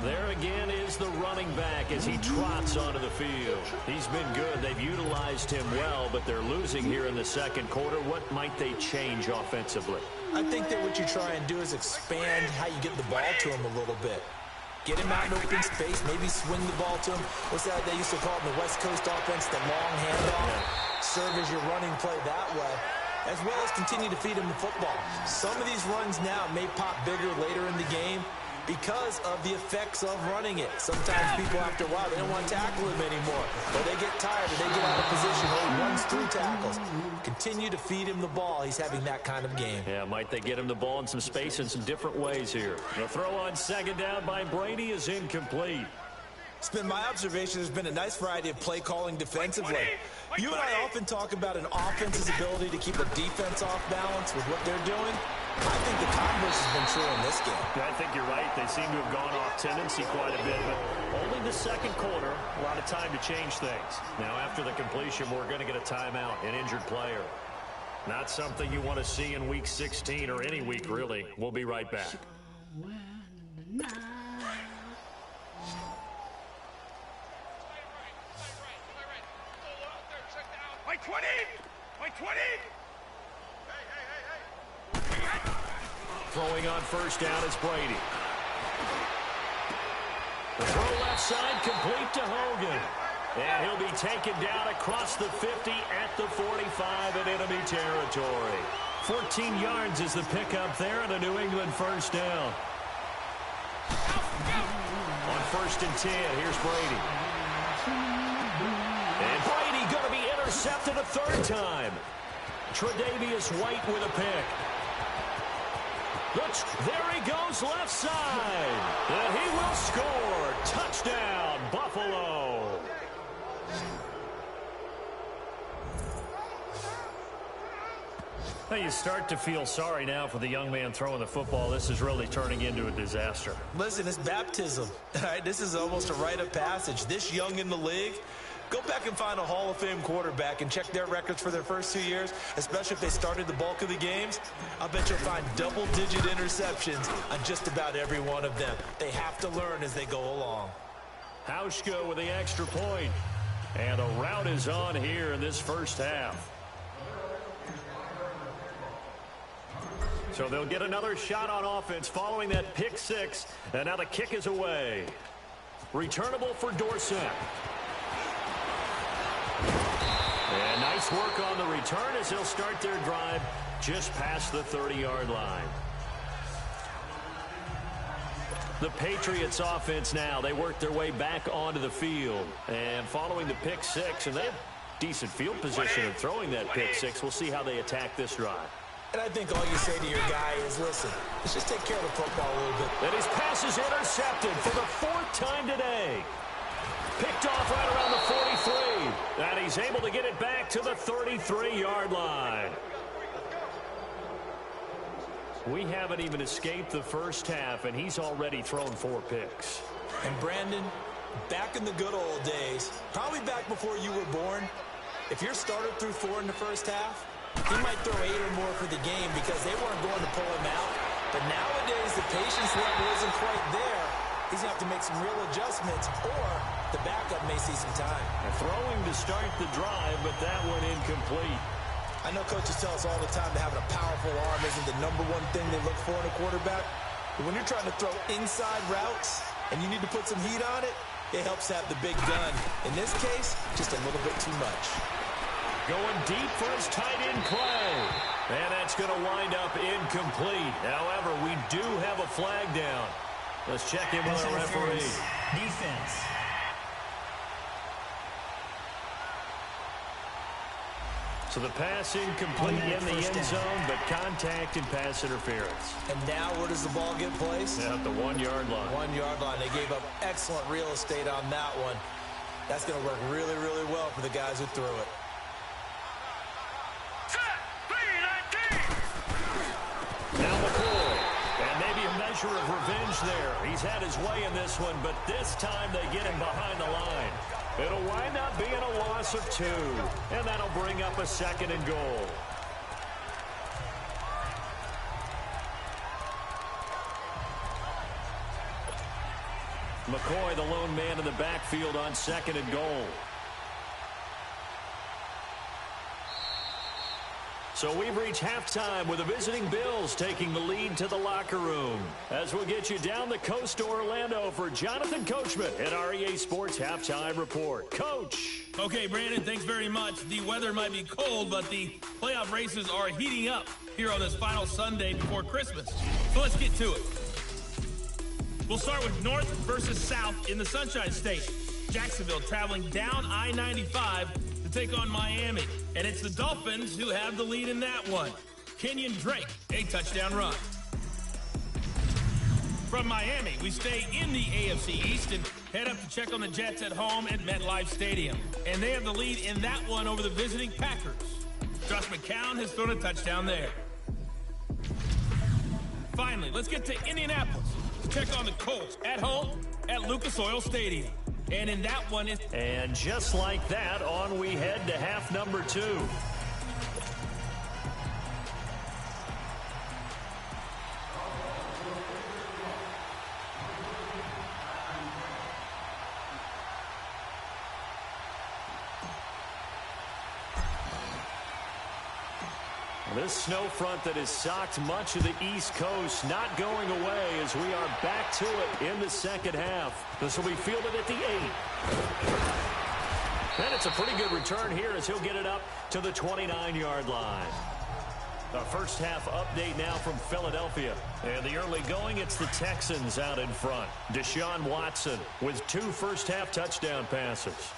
There again is the running back as he trots onto the field. He's been good. They've utilized him well, but they're losing here in the second quarter. What might they change offensively? I think that what you try and do is expand how you get the ball to him a little bit. Get him out in open space, maybe swing the ball to him. What's that they used to call it in the West Coast offense, the long handoff? Serve as your running play that way, as well as continue to feed him the football. Some of these runs now may pop bigger later in the game because of the effects of running it. Sometimes people, after a while, they don't want to tackle him anymore. Or they get tired, or they get out of position, or he runs through tackles. Continue to feed him the ball. He's having that kind of game. Yeah, might they get him the ball in some space in some different ways here. The throw on second down by Brady is incomplete. It's been my observation there's been a nice variety of play calling defensively. You and I often talk about an offense's ability to keep a defense off balance with what they're doing. I think the converse has been true in this game. I think you're right. They seem to have gone off tendency quite a bit, but only the second quarter. A lot of time to change things. Now, after the completion, we're going to get a timeout, an injured player. Not something you want to see in Week 16 or any week, really. We'll be right back. Like 20! Like 20! Throwing on first down is Brady. The throw left side complete to Hogan. And he'll be taken down across the 50 at the 45 in enemy territory. 14 yards is the pickup there and a New England first down. On first and 10, here's Brady. And Brady going to be intercepted a third time. Tre'Davious White with a pick. There he goes left side. And he will score. Touchdown, Buffalo. Now you start to feel sorry now for the young man throwing the football. This is really turning into a disaster. Listen, it's baptism. All right, this is almost a rite of passage. This young in the league, go back and find a Hall of Fame quarterback and check their records for their first 2 years, especially if they started the bulk of the games. I'll bet you'll find double-digit interceptions on just about every one of them. They have to learn as they go along. Hauschka with the extra point. And a rout is on here in this first half. So they'll get another shot on offense following that pick six. And now the kick is away. Returnable for Dorsett. And nice work on the return as they'll start their drive just past the 30-yard line. The Patriots offense now, they work their way back onto the field. And following the pick six, and they have decent field position in throwing that pick six. We'll see how they attack this drive. And I think all you say to your guy is, listen, let's just take care of the football a little bit. And his pass is intercepted for the fourth time today. Picked off right around the 43. And he's able to get it back to the 33-yard line. We haven't even escaped the first half, and he's already thrown 4 picks. And Brandon, back in the good old days, probably back before you were born, if your starter threw 4 in the first half, he might throw 8 or more for the game because they weren't going to pull him out. But nowadays, the patience level isn't quite there. He's going to have to make some real adjustments, or the backup may see some time. Throwing to start the drive, but that one incomplete. I know coaches tell us all the time that having a powerful arm isn't the #1 thing they look for in a quarterback. But when you're trying to throw inside routes and you need to put some heat on it, it helps have the big gun. In this case, just a little bit too much. Going deep for his tight end play. And that's going to wind up incomplete. However, we do have a flag down. Let's check in with our referee. Defense. So the pass incomplete in the end zone, but contact and pass interference. And now where does the ball get placed? At the 1-yard line. 1-yard line. They gave up excellent real estate on that one. That's going to work really, really well for the guys who threw it. Now McCoy. And maybe a measure of revenge there. He's had his way in this one, but this time they get him behind the line. It'll wind up being a loss of 2. And that'll bring up a 2nd and goal. McCoy, the lone man in the backfield on 2nd and goal. So we've reached halftime with the visiting Bills taking the lead to the locker room. As we'll get you down the coast to Orlando for Jonathan Coachman at our EA Sports Halftime Report. Coach. Okay, Brandon, thanks very much. The weather might be cold, but the playoff races are heating up here on this final Sunday before Christmas. So let's get to it. We'll start with North versus South in the Sunshine State. Jacksonville traveling down I-95 to take on Miami. And it's the Dolphins who have the lead in that one. Kenyon Drake, a touchdown run. From Miami, we stay in the AFC East and head up to check on the Jets at home at MetLife Stadium. And they have the lead in that one over the visiting Packers. Josh McCown has thrown a touchdown there. Finally, let's get to Indianapolis to check on the Colts at home at Lucas Oil Stadium. And in that one is... And just like that, on we head to half number 2. This snow front that has socked much of the East Coast not going away as we are back to it in the second half. This will be fielded at the 8. And it's a pretty good return here as he'll get it up to the 29-yard line. The first half update now from Philadelphia. And the early going, it's the Texans out in front. Deshaun Watson with 2 first-half touchdown passes.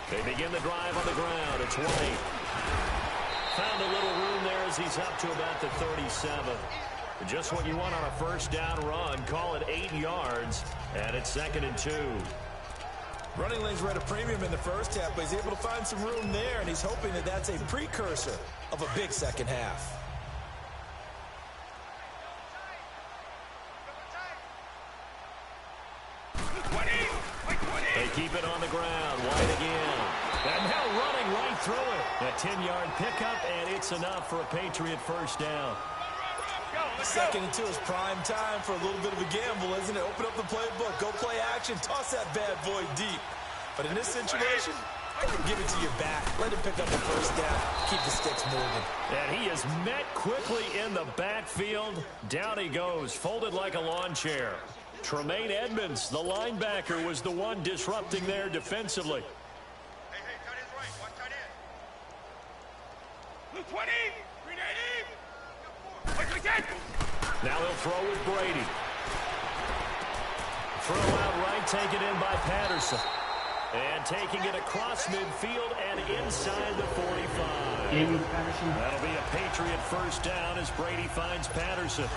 They begin the drive on the ground. It's White. Found a little room there as he's up to about the 37. Just what you want on a first down run. Call it 8 yards. And it's 2nd and 2. Running lanes were at a premium in the first half, but he's able to find some room there, and he's hoping that that's a precursor of a big second half. They keep it on the ground. White again. And now running right through it. A 10-yard pickup, and it's enough for a Patriot first down. 2nd and 2 is prime time for a little bit of a gamble, isn't it? Open up the playbook, go play action, toss that bad boy deep. But in this situation, give it to your back. Let him pick up the first down. Keep the sticks moving. And he is met quickly in the backfield. Down he goes, folded like a lawn chair. Tremaine Edmonds, the linebacker, was the one disrupting there defensively. Hey, tight end's right. Watch tight end. 20, 380. Now he'll throw with Brady. Throw out right, taken in by Patterson. And taking it across midfield and inside the 45. That'll be a Patriot first down as Brady finds Patterson.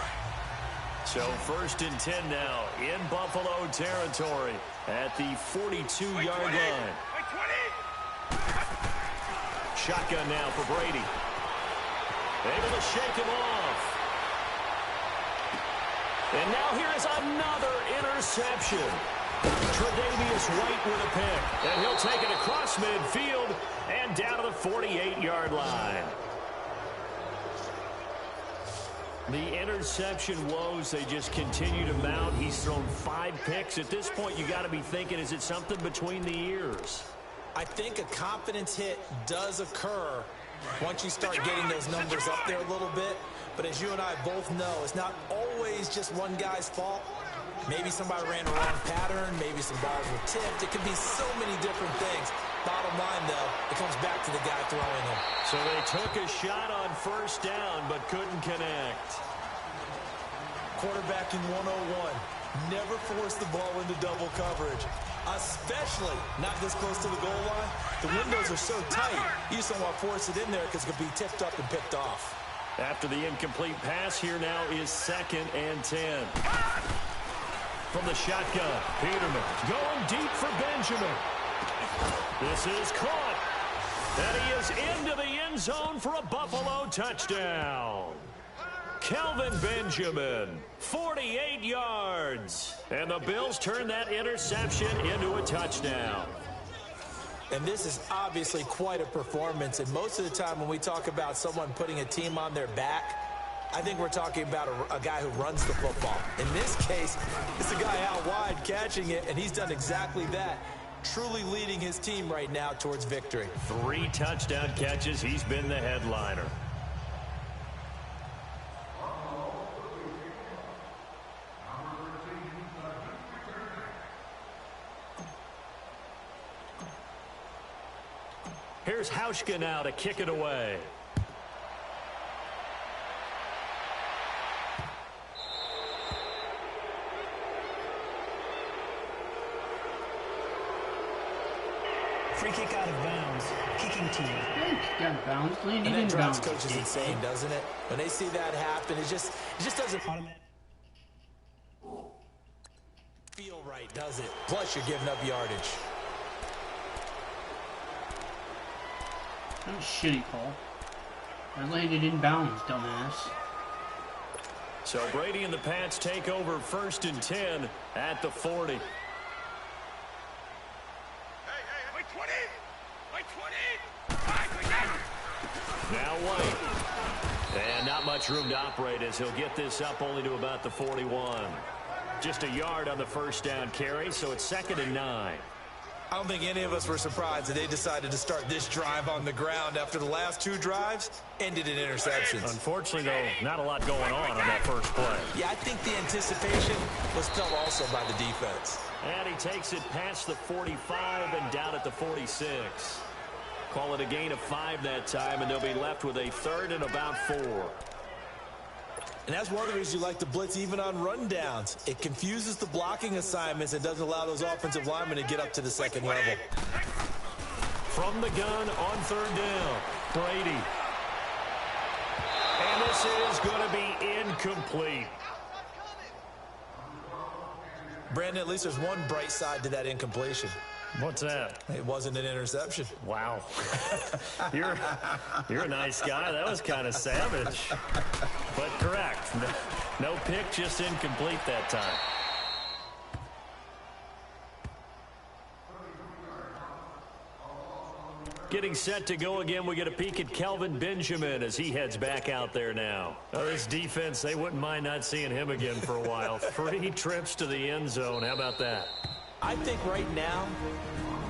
So 1st and 10 now in Buffalo territory at the 42-yard line. Shotgun now for Brady. Able to shake him off. And now here is another interception. Tre'Davious White with a pick. And he'll take it across midfield and down to the 48-yard line. The interception woes, they just continue to mount. He's thrown 5 picks. At this point, you got to be thinking, is it something between the ears? I think a confidence hit does occur once you start getting those numbers up there a little bit. But as you and I both know, it's not always just one guy's fault. Maybe somebody ran a wrong pattern. Maybe some balls were tipped. It could be so many different things. Bottom line, though, it comes back to the guy throwing them. So they took a shot on first down, but couldn't connect. Quarterbacking 101. Never force the ball into double coverage, especially not this close to the goal line. The windows are so tight, you just don't want to force it in there because it could be tipped up and picked off. After the incomplete pass, here now is 2nd and 10. From the shotgun, Peterman going deep for Benjamin. This is caught. And he is into the end zone for a Buffalo touchdown. Kelvin Benjamin, 48 yards. And the Bills turn that interception into a touchdown. And this is obviously quite a performance. And most of the time when we talk about someone putting a team on their back, I think we're talking about a guy who runs the football. In this case, it's a guy out wide catching it, and he's done exactly that. Truly leading his team right now towards victory. 3 touchdown catches. He's been the headliner. Here's Hauschka now to kick it away. Free kick out of bounds. Kicking team. Kick out of bounds. And that drives coaches insane, doesn't it? When they see that happen, it just doesn't feel right, does it? Plus, you're giving up yardage. That was shitty, Paul. I landed in bounds, dumbass. So Brady and the Pats take over 1st and 10 at the 40. Hey, wait 20! Wait 20! Right, we got it! Now White. And not much room to operate as he'll get this up only to about the 41. Just a yard on the first down carry, so it's 2nd and 9. I don't think any of us were surprised that they decided to start this drive on the ground after the last 2 drives ended in interceptions. Unfortunately, though, not a lot going on that first play. Yeah, I think the anticipation was felt also by the defense. And he takes it past the 45 and down at the 46. Call it a gain of 5 that time, and they'll be left with a 3rd and about 4. And that's one of the reasons you like to blitz even on rundowns. It confuses the blocking assignments and doesn't allow those offensive linemen to get up to the second level. From the gun on 3rd down, Brady. And this is going to be incomplete. Brandon, at least there's one bright side to that incompletion. What's that? It wasn't an interception. Wow. You're a nice guy. That was kind of savage. But correct. No pick, just incomplete that time. Getting set to go again. We get a peek at Kelvin Benjamin as he heads back out there now. Oh, this defense, they wouldn't mind not seeing him again for a while. 3 trips to the end zone. How about that? I think right now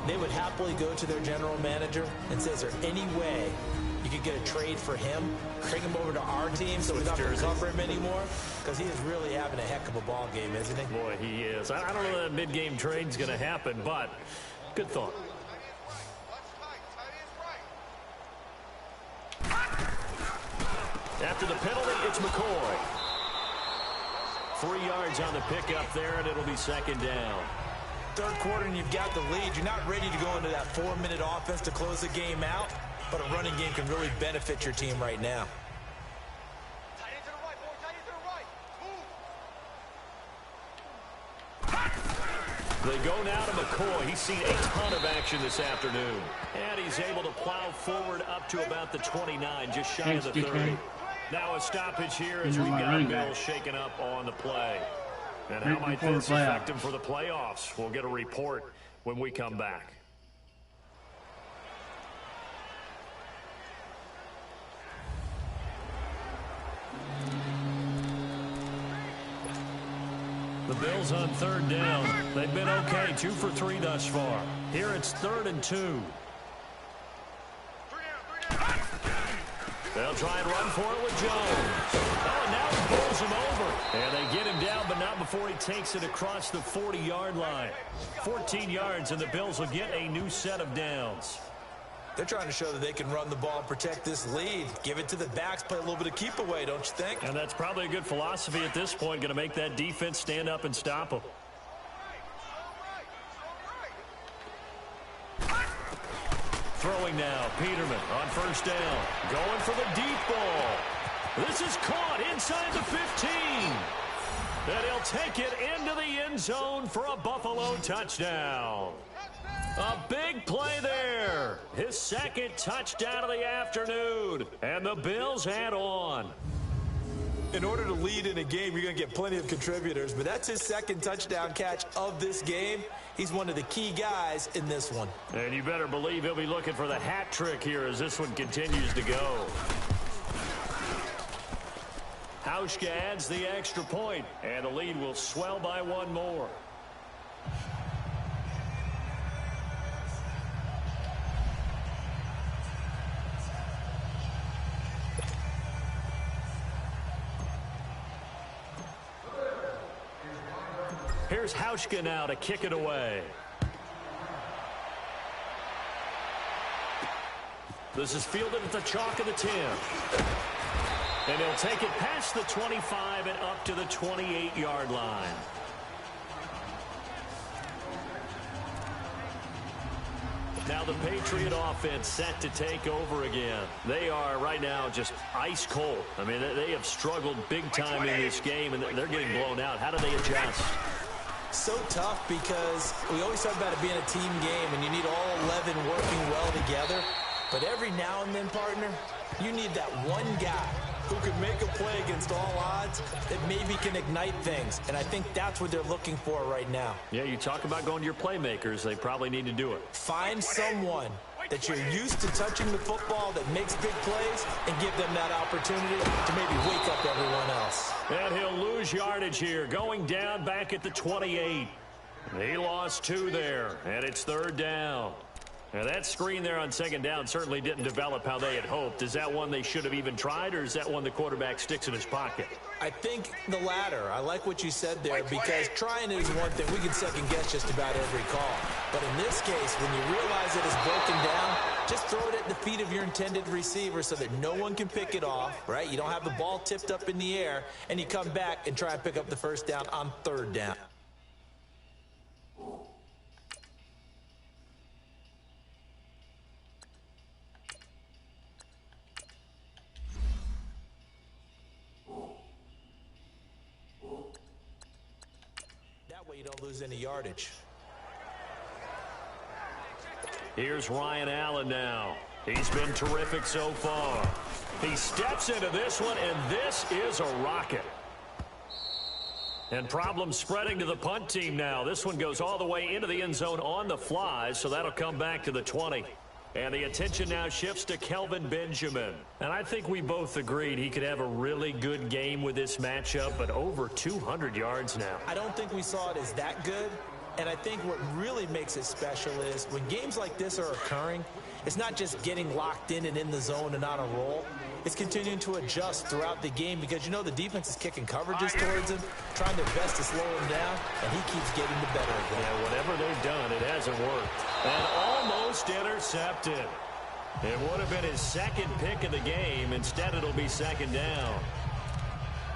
they would happily go to their general manager and say, is there any way you could get a trade for him, bring him over to our team so we don't have to cover him anymore? Because he is really having a heck of a ball game, isn't he? Boy, he is. I don't know that mid-game trade's going to happen, but good thought. After the penalty, it's McCoy. 3 yards on the pickup there, and it'll be 2nd down. 3rd quarter and you've got the lead. You're not ready to go into that 4-minute offense to close the game out, but a running game can really benefit your team right now. Tight end to the right, boy, tight end to the right. Move! They go now to McCoy. He's seen a ton of action this afternoon. And he's able to plow forward up to about the 29, just shy of the 30. Now a stoppage here as we've got Bills shaken up on the play. And how might this affect him for the playoffs? We'll get a report when we come back. The Bills on third down. They've been okay, 2 for 3 thus far. Here it's 3rd and 2. They'll try and run for it with Jones. Oh, and now he pulls him over. And they get him down, but not before he takes it across the 40-yard line. 14 yards, and the Bills will get a new set of downs. They're trying to show that they can run the ball and protect this lead. Give it to the backs, play a little bit of keep away, don't you think? And that's probably a good philosophy at this point, going to make that defense stand up and stop them. Throwing now, Peterman on first down. Going for the deep ball. This is caught inside the 15. And he'll take it into the end zone for a Buffalo touchdown. A big play there. His second touchdown of the afternoon. And the Bills add on. In order to lead in a game, you're going to get plenty of contributors, but that's his second touchdown catch of this game. He's one of the key guys in this one. And you better believe he'll be looking for the hat trick here as this one continues to go. Hauschka adds the extra point, and the lead will swell by 1 more. Here's Hauschka now to kick it away. This is fielded at the chalk of the 10. And he'll take it past the 25 and up to the 28-yard line. Now the Patriot offense set to take over again. They are right now just ice cold. I mean, they have struggled big time in this game, and they're getting blown out. How do they adjust? So tough because we always talk about it being a team game, and you need all 11 working well together. But every now and then, partner, you need that one guy who can make a play against all odds that maybe can ignite things. And I think that's what they're looking for right now. Yeah, you talk about going to your playmakers. They probably need to do it. Find someone that you're used to touching the football that makes big plays and give them that opportunity to maybe wake up everyone else. And he'll lose yardage here, going down back at the 28. He lost 2 there, and it's 3rd down. Now, that screen there on 2nd down certainly didn't develop how they had hoped. Is that one they should have even tried, or is that one the quarterback sticks in his pocket? I think the latter. I like what you said there, because trying is one thing. We can second-guess just about every call. But in this case, when you realize it is broken down, just throw it at the feet of your intended receiver so that no one can pick it off, right? You don't have the ball tipped up in the air, and you come back and try and pick up the 1st down on 3rd down. You don't lose any yardage. Here's Ryan Allen now. He's been terrific so far. He steps into this one, and this is a rocket. And problems spreading to the punt team now. This one goes all the way into the end zone on the fly, so that'll come back to the 20. And the attention now shifts to Kelvin Benjamin. And I think we both agreed he could have a really good game with this matchup, but over 200 yards now. I don't think we saw it as that good. And I think what really makes it special is when games like this are occurring, it's not just getting locked in and in the zone and on a roll. It's continuing to adjust throughout the game because, you know, the defense is kicking coverages towards him, trying their best to slow him down, and he keeps getting the better of them. Yeah, whatever they've done, it hasn't worked. And almost intercepted. It would have been his 2nd pick of the game. Instead, it'll be 2nd down.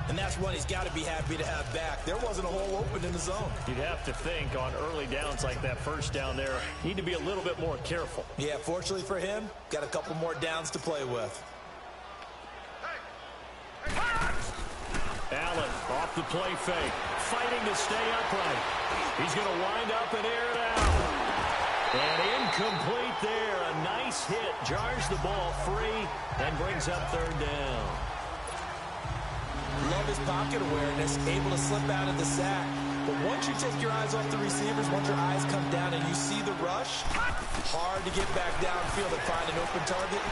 And that's one he's got to be happy to have back. There wasn't a hole open in the zone. You'd have to think on early downs like that 1st down there, need to be a little bit more careful. Yeah, fortunately for him, got a couple more downs to play with. Allen off the play fake. fighting to stay upright. He's going to wind up and air it out. And incomplete there. A nice hit. Jars the ball free and brings up third down. Love his pocket awareness, able to slip out of the sack. But once you take your eyes off the receivers, once your eyes come down and you see the rush, hard to get back downfield and find an open target.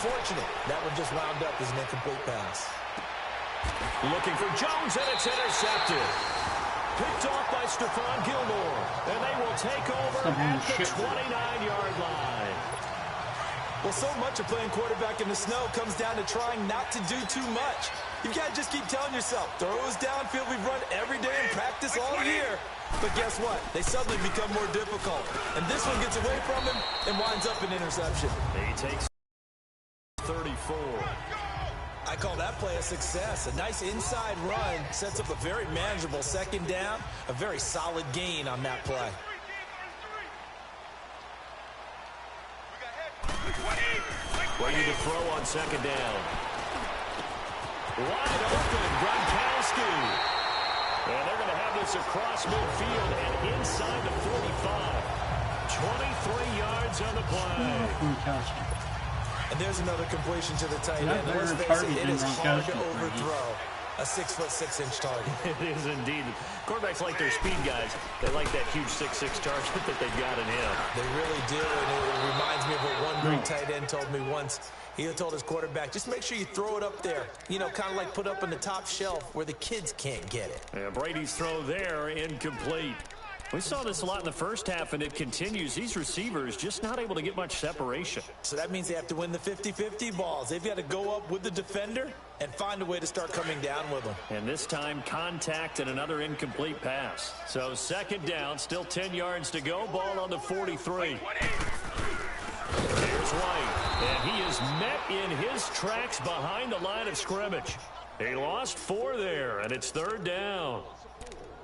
Fortunate, that one just wound up as an incomplete pass. Looking for Jones, and it's intercepted. Picked off by Stephon Gilmore. And they will take over at the 29-yard line. Well, so much of playing quarterback in the snow comes down to trying not to do too much. You've got to just keep telling yourself, throws downfield we've run every day in practice all year. But guess what? They suddenly become more difficult. And this one gets away from him and winds up an interception. He takes 34. I call that play a success. A nice inside run sets up a very manageable second down. A very solid gain on that play. Ready to throw on second down. Wide open, Gronkowski. And they're going to have this across midfield and inside the 45. 23 yards on the play. And there's another completion to the tight end. Let's face it, it is hard to overthrow a 6'6" target. It is indeed. Quarterbacks like their speed guys. They like that huge 6'6" target that they've got in him. They really do, and it reminds me of what one great tight end told me once. He told his quarterback, just make sure you throw it up there. You know, kind of like put up on the top shelf where the kids can't get it. Yeah, Brady's throw there, incomplete. We saw this a lot in the first half, and it continues. These receivers just not able to get much separation. So that means they have to win the 50-50 balls. They've got to go up with the defender and find a way to start coming down with them. And this time, contact and another incomplete pass. So second down, still 10 yards to go. Ball on the 43. Here's White, and he is met in his tracks behind the line of scrimmage. He lost 4 there, and it's third down.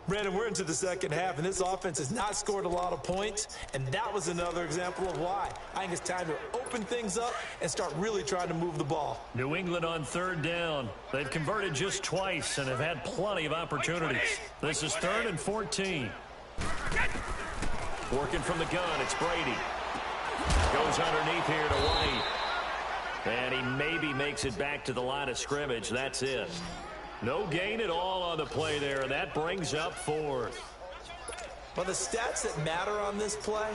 Brandon, we're into the second half, and this offense has not scored a lot of points, and that was another example of why. I think it's time to open things up and start really trying to move the ball. New England on third down. They've converted just twice and have had plenty of opportunities. This is 3rd and 14. Working from the gun, it's Brady. Goes underneath here to White. And he maybe makes it back to the line of scrimmage. That's it. No gain at all on the play there, and that brings up 4th. Well, the stats that matter on this play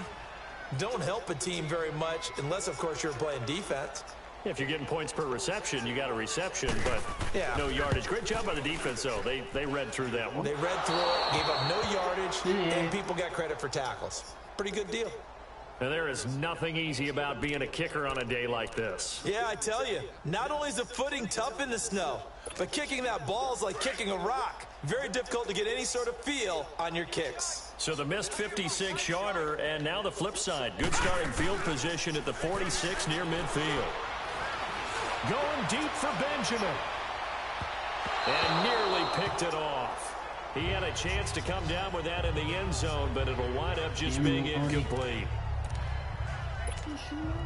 don't help a team very much unless, of course, you're playing defense. If you're getting points per reception, you got a reception, but no yardage. Great job by the defense, though. They read through that one. They read through it, gave up no yardage, and people got credit for tackles. Pretty good deal. And there is nothing easy about being a kicker on a day like this. Yeah, I tell you, not only is the footing tough in the snow, but kicking that ball is like kicking a rock. Very difficult to get any sort of feel on your kicks. So the missed 56-yarder, and now the flip side. Good starting field position at the 46 near midfield. Going deep for Benjamin. And nearly picked it off. He had a chance to come down with that in the end zone, but it'll wind up just being incomplete.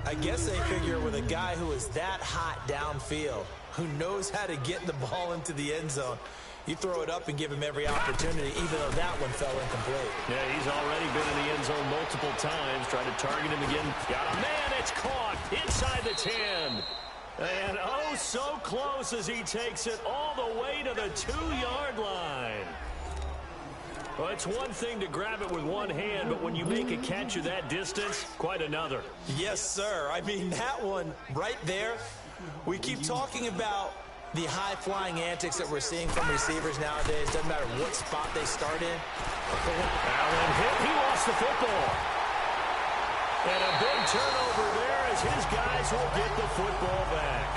I guess they figure with a guy who is that hot downfield, who knows how to get the ball into the end zone, you throw it up and give him every opportunity, even though that one fell incomplete. Yeah, he's already been in the end zone multiple times. Tried to target him again. Got a man, it's caught inside the 10. And oh, so close as he takes it all the way to the 2-yard line. Well, it's one thing to grab it with one hand, but when you make a catch of that distance, quite another. Yes, sir. I mean, that one right there, we keep talking about the high-flying antics that we're seeing from receivers nowadays. Doesn't matter what spot they start in. Allen hit. He lost the football. And a big turnover there as his guys will get the football back.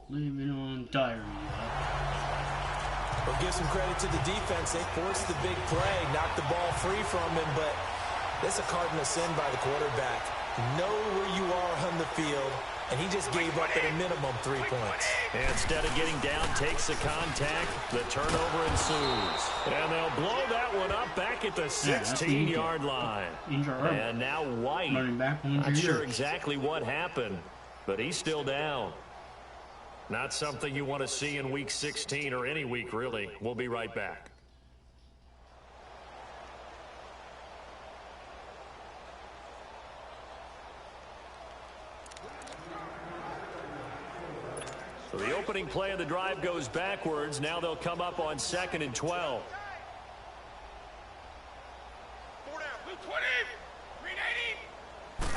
Leaving on diary. Well, give some credit to the defense. They forced the big play, knocked the ball free from him, but that's a cardinal sin by the quarterback. Know where you are on the field, and he just gave up at a minimum 3 points. And instead of getting down, takes the contact, the turnover ensues. And they'll blow that one up back at the 16-yard line. And now White, not sure exactly what happened, but he's still down. Not something you want to see in Week 16 or any week, really. We'll be right back. So the opening play of the drive goes backwards. Now they'll come up on 2nd and 12. 4 down. Blue 20. Green 80.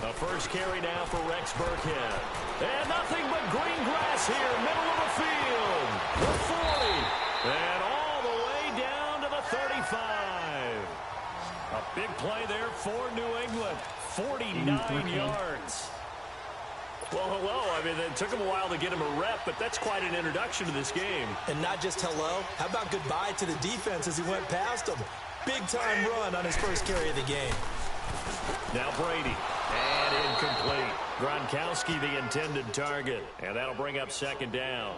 The first carry now for Rex Burkhead. And nothing but green grass here, middle of the field. The 40. And all the way down to the 35. A big play there for New England. 49 yards. Well, hello. I mean, it took him a while to get him a rep, but that's quite an introduction to this game. And not just hello. How about goodbye to the defense as he went past him? Big-time run on his first carry of the game. Now Brady. And incomplete. Gronkowski the intended target. And that'll bring up 2nd down.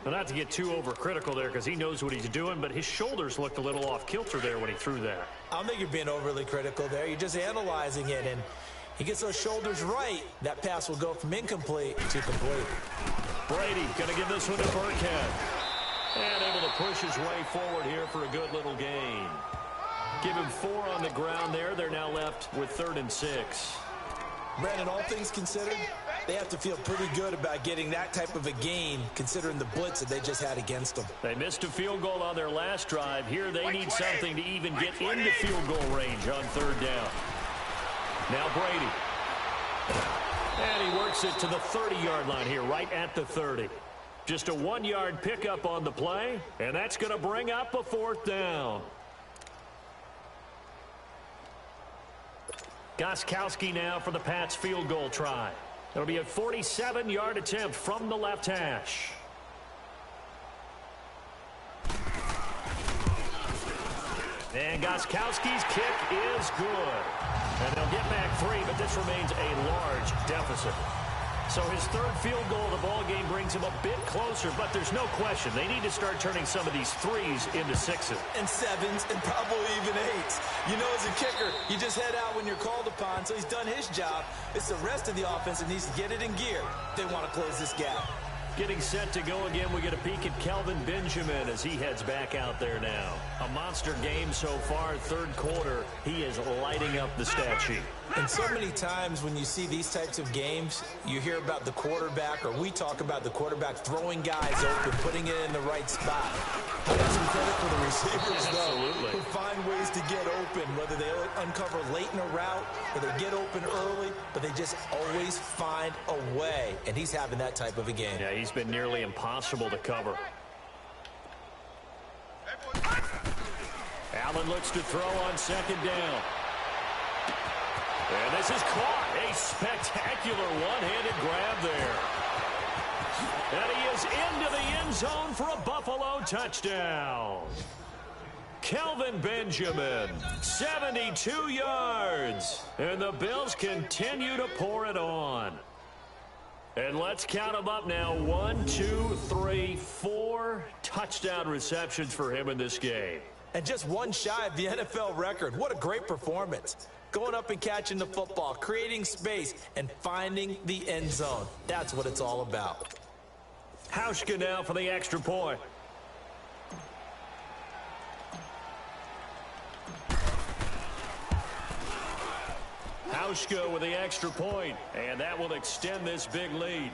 Well, not to get too overcritical there because he knows what he's doing, but his shoulders looked a little off kilter there when he threw that. I don't think you're being overly critical there. You're just analyzing it, and he gets those shoulders right, that pass will go from incomplete to complete. Brady going to give this one to Burkhead. And able to push his way forward here for a good little gain. Give him 4 on the ground there. They're now left with 3rd and 6. Brandon, all things considered, they have to feel pretty good about getting that type of a gain considering the blitz that they just had against them. They missed a field goal on their last drive. Here they need something to even get into field goal range on 3rd down. Now Brady. And he works it to the 30-yard line here, right at the 30. Just a 1-yard pickup on the play, and that's going to bring up a 4th down. Gostkowski now for the Pats field goal try. It'll be a 47-yard attempt from the left hash. And Gostkowski's kick is good. And they'll get back 3, but this remains a large deficit. So his 3rd field goal of the ball game brings him a bit closer, but there's no question they need to start turning some of these 3s into 6s. And 7s and probably even 8s. You know, as a kicker, you just head out when you're called upon, so he's done his job. It's the rest of the offense that needs to get it in gear. They want to close this gap. Getting set to go again, we get a peek at Kelvin Benjamin as he heads back out there now. A monster game so far, 3rd quarter. He is lighting up the stat sheet. And so many times when you see these types of games, you hear about the quarterback, or we talk about the quarterback throwing guys open, putting it in the right spot. I got some credit for the receivers, though, who find ways to get open, whether they uncover late in a route or they get open early, but they just always find a way. And he's having that type of a game. Yeah, he's been nearly impossible to cover. Allen looks to throw on 2nd down. And this is caught. A spectacular one-handed grab there. And he is into the end zone for a Buffalo touchdown. Kelvin Benjamin, 72 yards. And the Bills continue to pour it on. And let's count them up now. 1, 2, 3, 4 touchdown receptions for him in this game. And just one shy of the NFL record. What a great performance. Going up and catching the football, creating space, and finding the end zone. That's what it's all about. Hauschka now for the extra point. Hauschka with the extra point, and that will extend this big lead.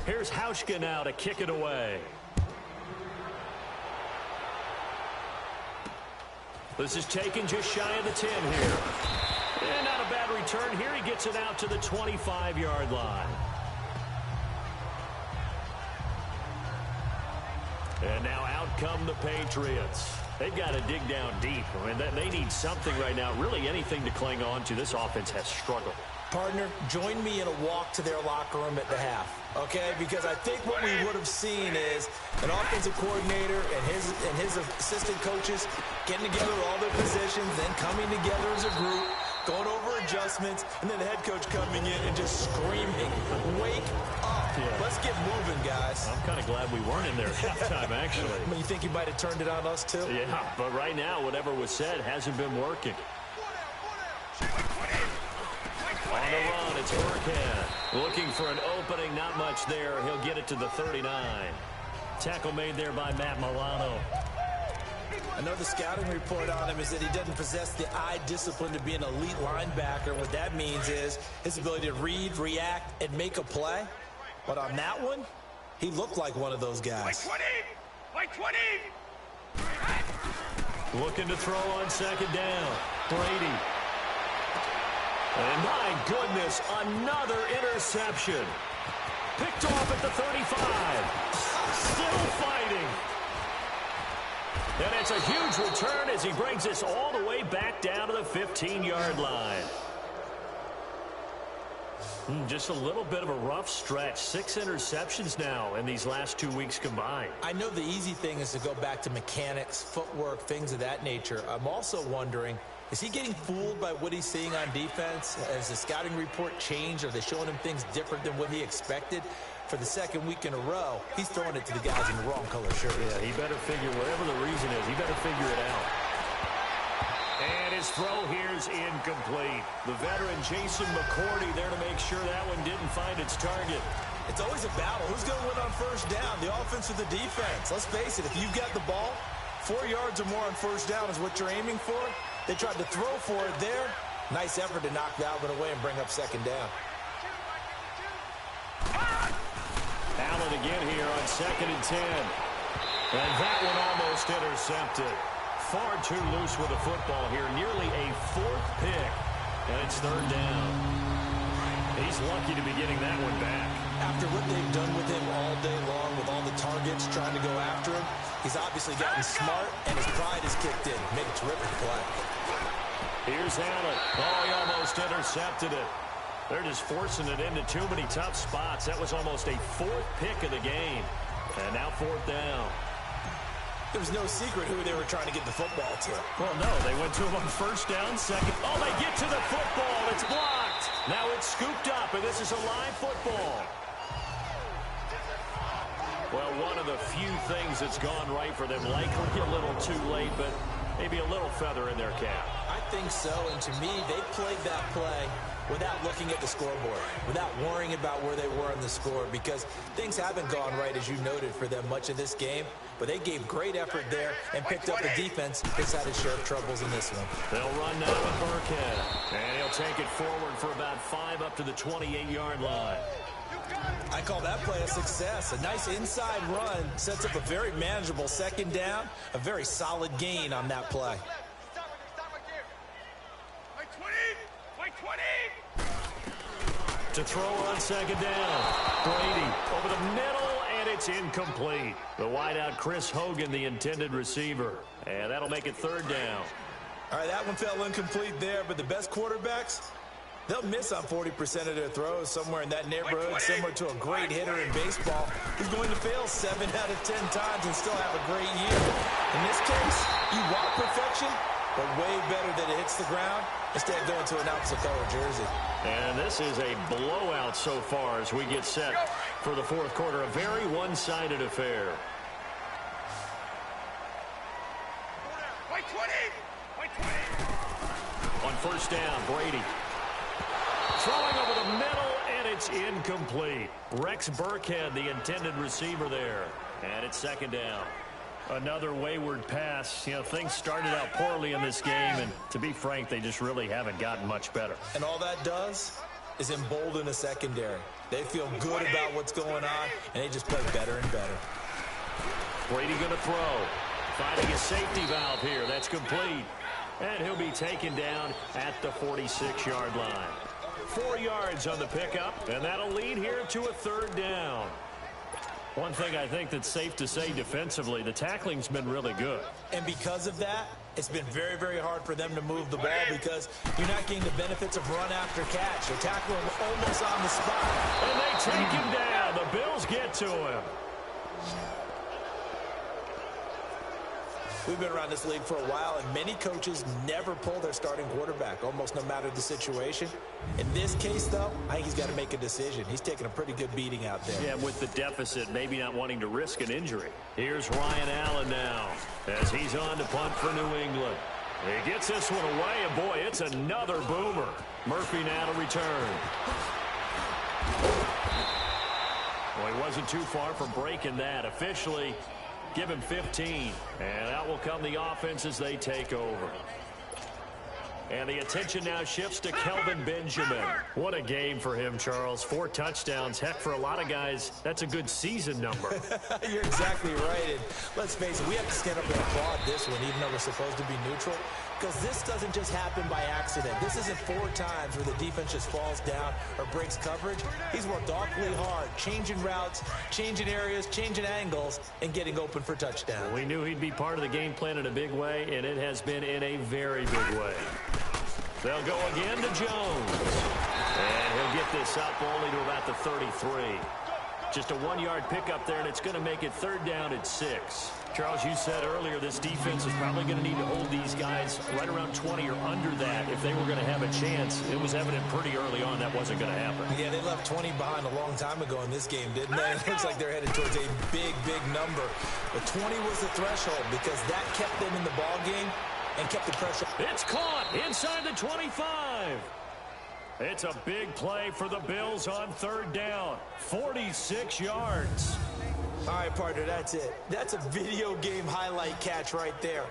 Here's Hauschka now to kick it away. This is taken just shy of the 10 here. And not a bad return here. He gets it out to the 25-yard line. And now out come the Patriots. They've got to dig down deep. I mean, they need something right now, really anything to cling on to. This offense has struggled. Partner, join me in a walk to their locker room at the half, okay? Because I think what we would have seen is an offensive coordinator and his assistant coaches getting together all their positions, then coming together as a group, going over adjustments, and then the head coach coming in and just screaming, "Wake up!" Yeah. Let's get moving, guys. I'm kind of glad we weren't in there at halftime, actually. I mean, you think you might have turned it on us, too? Yeah, but right now, whatever was said hasn't been working. On the run, it's Burkhead. Looking for an opening, not much there. He'll get it to the 39. Tackle made there by Matt Milano. I know the scouting report on him is that he doesn't possess the eye discipline to be an elite linebacker. What that means is his ability to read, react, and make a play. But on that one, he looked like one of those guys. Like 20! Looking to throw on second down. Brady. And my goodness, another interception. Picked off at the 35. Still fighting. And it's a huge return as he brings us all the way back down to the 15-yard line. Just a little bit of a rough stretch. 6 interceptions now in these last 2 weeks combined. I know the easy thing is to go back to mechanics, footwork, things of that nature. I'm also wondering, is he getting fooled by what he's seeing on defense? Has the scouting report changed? Are they showing him things different than what he expected? For the second week in a row, he's throwing it to the guys in the wrong color shirt. Yeah, he better figure, whatever the reason is, he better figure it out. And his throw here's incomplete. The veteran Jason McCourty there to make sure that one didn't find its target. It's always a battle. Who's going to win on first down, the offense or the defense? Let's face it, if you've got the ball, 4 yards or more on first down is what you're aiming for. They tried to throw for it there. Nice effort to knock that one away and bring up second down. Allen again here on 2nd and 10. And that one almost intercepted. Far too loose with the football here. Nearly a 4th pick. And it's 3rd down. He's lucky to be getting that one back. After what they've done with him all day long, with all the targets trying to go after him, he's obviously gotten smart, and his pride is kicked in. Made a terrific play. Here's Allen. Oh, he almost intercepted it. They're just forcing it into too many tough spots. That was almost a 4th pick of the game. And now 4th down. There was no secret who they were trying to get the football to. Well, no, they went to him on first down, second. Oh, they get to the football. It's blocked. Now it's scooped up, and this is a live football. Well, one of the few things that's gone right for them. Likely a little too late, but maybe a little feather in their cap. I think so, and to me, they played that play without looking at the scoreboard, without worrying about where they were on the score, because things haven't gone right, as you noted, for them much of this game. But they gave great effort there and picked up a defense that's had its share of troubles in this one. They'll run now with Burkhead. And he'll take it forward for about 5 up to the 28-yard line. I call that play a success. A nice inside run sets up a very manageable second down, a very solid gain on that play. To throw on second down. Brady over the middle, and it's incomplete. The wideout, Chris Hogan, the intended receiver. And that'll make it 3rd down. All right, that one fell incomplete there, but the best quarterbacks, they'll miss on 40% of their throws, somewhere in that neighborhood, similar to a great hitter in baseball who's going to fail 7 out of 10 times and still have a great year. In this case, you want perfection, but way better that it hits the ground instead of going to an opposite-color jersey. And this is a blowout so far as we get set for the 4th quarter. A very one-sided affair. On first down, Brady. Throwing over the middle, and it's incomplete. Rex Burkhead, the intended receiver there. And it's 2nd down. Another wayward pass. You know, things started out poorly in this game, and to be frank, they just really haven't gotten much better. And all that does is embolden a secondary. They feel good about what's going on, and they just play better and better. Brady going to throw. Finding a safety valve here. That's complete. And he'll be taken down at the 46-yard line. 4 yards on the pickup, and that'll lead here to a 3rd down. One thing I think that's safe to say defensively, the tackling's been really good. And because of that, it's been very, very hard for them to move the ball because you're not getting the benefits of run after catch. They tackle him almost on the spot. And they take him down. The Bills get to him. We've been around this league for a while, and many coaches never pull their starting quarterback, almost no matter the situation. In this case, though, I think he's got to make a decision. He's taking a pretty good beating out there. Yeah, with the deficit, maybe not wanting to risk an injury. Here's Ryan Allen now, as he's on to punt for New England. He gets this one away, and boy, it's another boomer. Murphy now to return. Well, he wasn't too far from breaking that. Officially, give him 15. And out will come the offense as they take over. And the attention now shifts to Kelvin Benjamin. What a game for him, Charles. 4 touchdowns. Heck, for a lot of guys, that's a good season number. You're exactly right. And let's face it, we have to stand up and applaud this one, even though we're supposed to be neutral. Because this doesn't just happen by accident. This isn't 4 times where the defense just falls down or breaks coverage. He's worked awfully hard, changing routes, changing areas, changing angles, and getting open for touchdown. We knew he'd be part of the game plan in a big way, and it has been in a very big way. They'll go again to Jones. And he'll get this up only to about the 33. Just a 1-yard pickup there, and it's going to make it 3rd down at 6. Charles, you said earlier this defense is probably going to need to hold these guys right around 20 or under that if they were going to have a chance. It was evident pretty early on that wasn't going to happen. Yeah, they left 20 behind a long time ago in this game, didn't they? It looks like they're headed towards a big, big number. But 20 was the threshold because that kept them in the ball game and kept the pressure. It's caught inside the 25. It's a big play for the Bills on 3rd down. 46 yards. All right, partner, that's it. That's a video game highlight catch right there.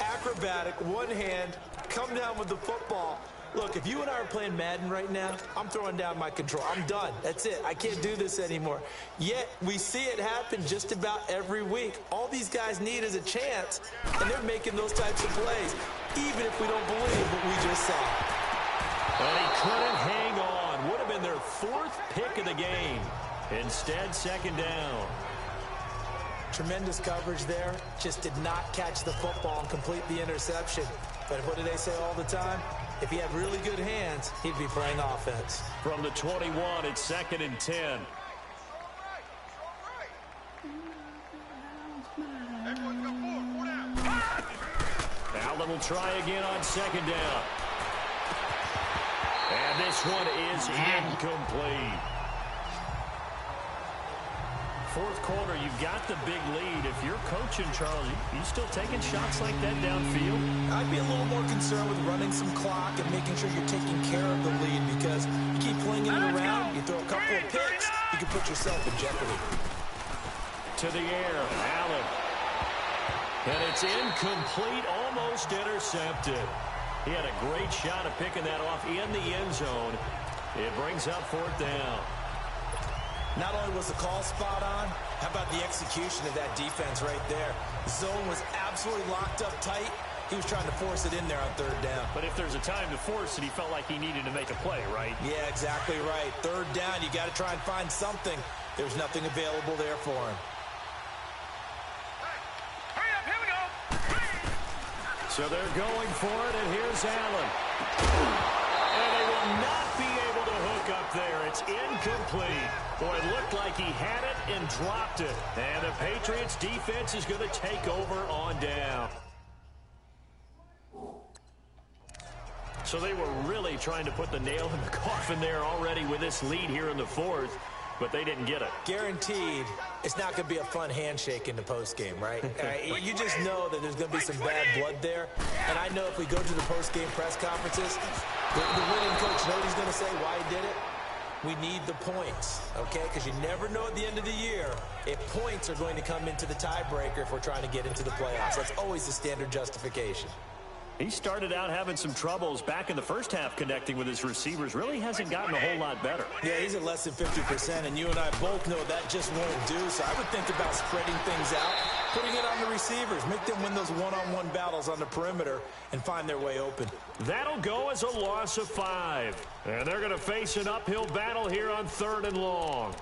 Acrobatic, one hand, come down with the football. Look, if you and I are playing Madden right now, I'm throwing down my control. I'm done. That's it. I can't do this anymore. Yet, we see it happen just about every week. All these guys need is a chance, and they're making those types of plays, even if we don't believe what we just saw. And he couldn't hang on. Would have been their 4th pick of the game. Instead, 2nd down. Tremendous coverage there. Just did not catch the football and complete the interception. But what do they say all the time? If he had really good hands, he'd be playing offense. From the 21, it's 2nd and 10. Allen will try again on 2nd down. And this one is incomplete. 4th quarter, you've got the big lead. If you're coaching, Charles, you still taking shots like that downfield? I'd be a little more concerned with running some clock and making sure you're taking care of the lead because you keep flinging it around, you throw a couple of picks, you can put yourself in jeopardy. To the air, Allen. And it's incomplete, almost intercepted. He had a great shot at picking that off in the end zone. It brings up 4th down. Not only was the call spot on, how about the execution of that defense right there? The zone was absolutely locked up tight. He was trying to force it in there on 3rd down. But if there's a time to force it, he felt like he needed to make a play, right? Yeah, exactly right. 3rd down, you got to try and find something. There's nothing available there for him. Hurry up, here we go. So they're going for it, and here's Allen. And they will not be able to hook up there. It's incomplete. Boy, it looked like he had it and dropped it. And the Patriots defense is going to take over on down. So they were really trying to put the nail in the coffin there already with this lead here in the 4th, but they didn't get it. Guaranteed, it's not going to be a fun handshake in the postgame, right? You just know that there's going to be some bad blood there. And I know if we go to the postgame press conferences, the winning coach knows what he's going to say, why he did it. We need the points, okay? Because you never know at the end of the year if points are going to come into the tiebreaker if we're trying to get into the playoffs. That's always the standard justification. He started out having some troubles back in the first half connecting with his receivers. Really hasn't gotten a whole lot better. Yeah, he's at less than 50%, and you and I both know that just won't do. So I would think about spreading things out, putting it on the receivers, make them win those one-on-one battles on the perimeter and find their way open. That'll go as a loss of 5. And they're going to face an uphill battle here on 3rd and long.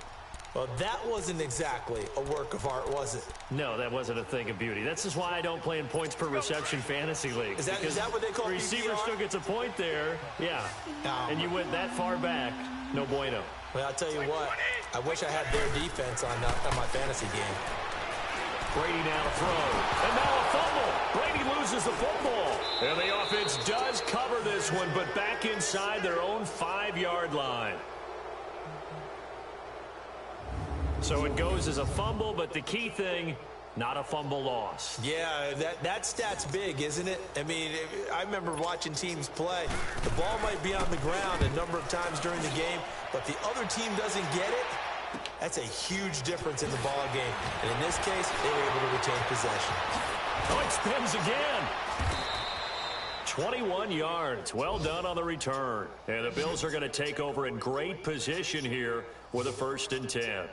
Well, that wasn't exactly a work of art, was it? No, that wasn't a thing of beauty. That's just why I don't play in points per reception fantasy league. Is that what they call receiver PPR? still gets a point there. Yeah. No. And you went that far back. No bueno. Well, I'll tell you what. I wish I had their defense on my fantasy game. Brady now to throw. And now a fumble. Brady loses the football. And the offense does cover this one, but back inside their own 5-yard line. So it goes as a fumble, but the key thing, not a fumble loss. Yeah, that stat's big, isn't it? I mean, I remember watching teams play. The ball might be on the ground a number of times during the game, but the other team doesn't get it. That's a huge difference in the ball game. And in this case, they were able to retain possession. Oh, it spins again. 21 yards. Well done on the return. And the Bills are going to take over in great position here with a 1st and 10.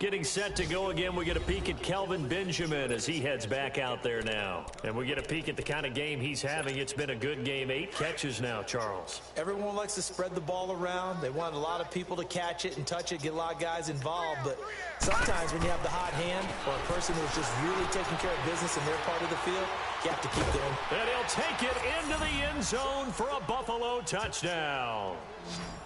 Getting set to go again, we get a peek at Kelvin Benjamin as he heads back out there now. And we get a peek at the kind of game he's having. It's been a good game. 8 catches now, Charles. Everyone likes to spread the ball around. They want a lot of people to catch it and touch it, get a lot of guys involved. But sometimes when you have the hot hand or a person who's just really taking care of business in their part of the field, you have to keep going. And he'll take it into the end zone for a Buffalo touchdown.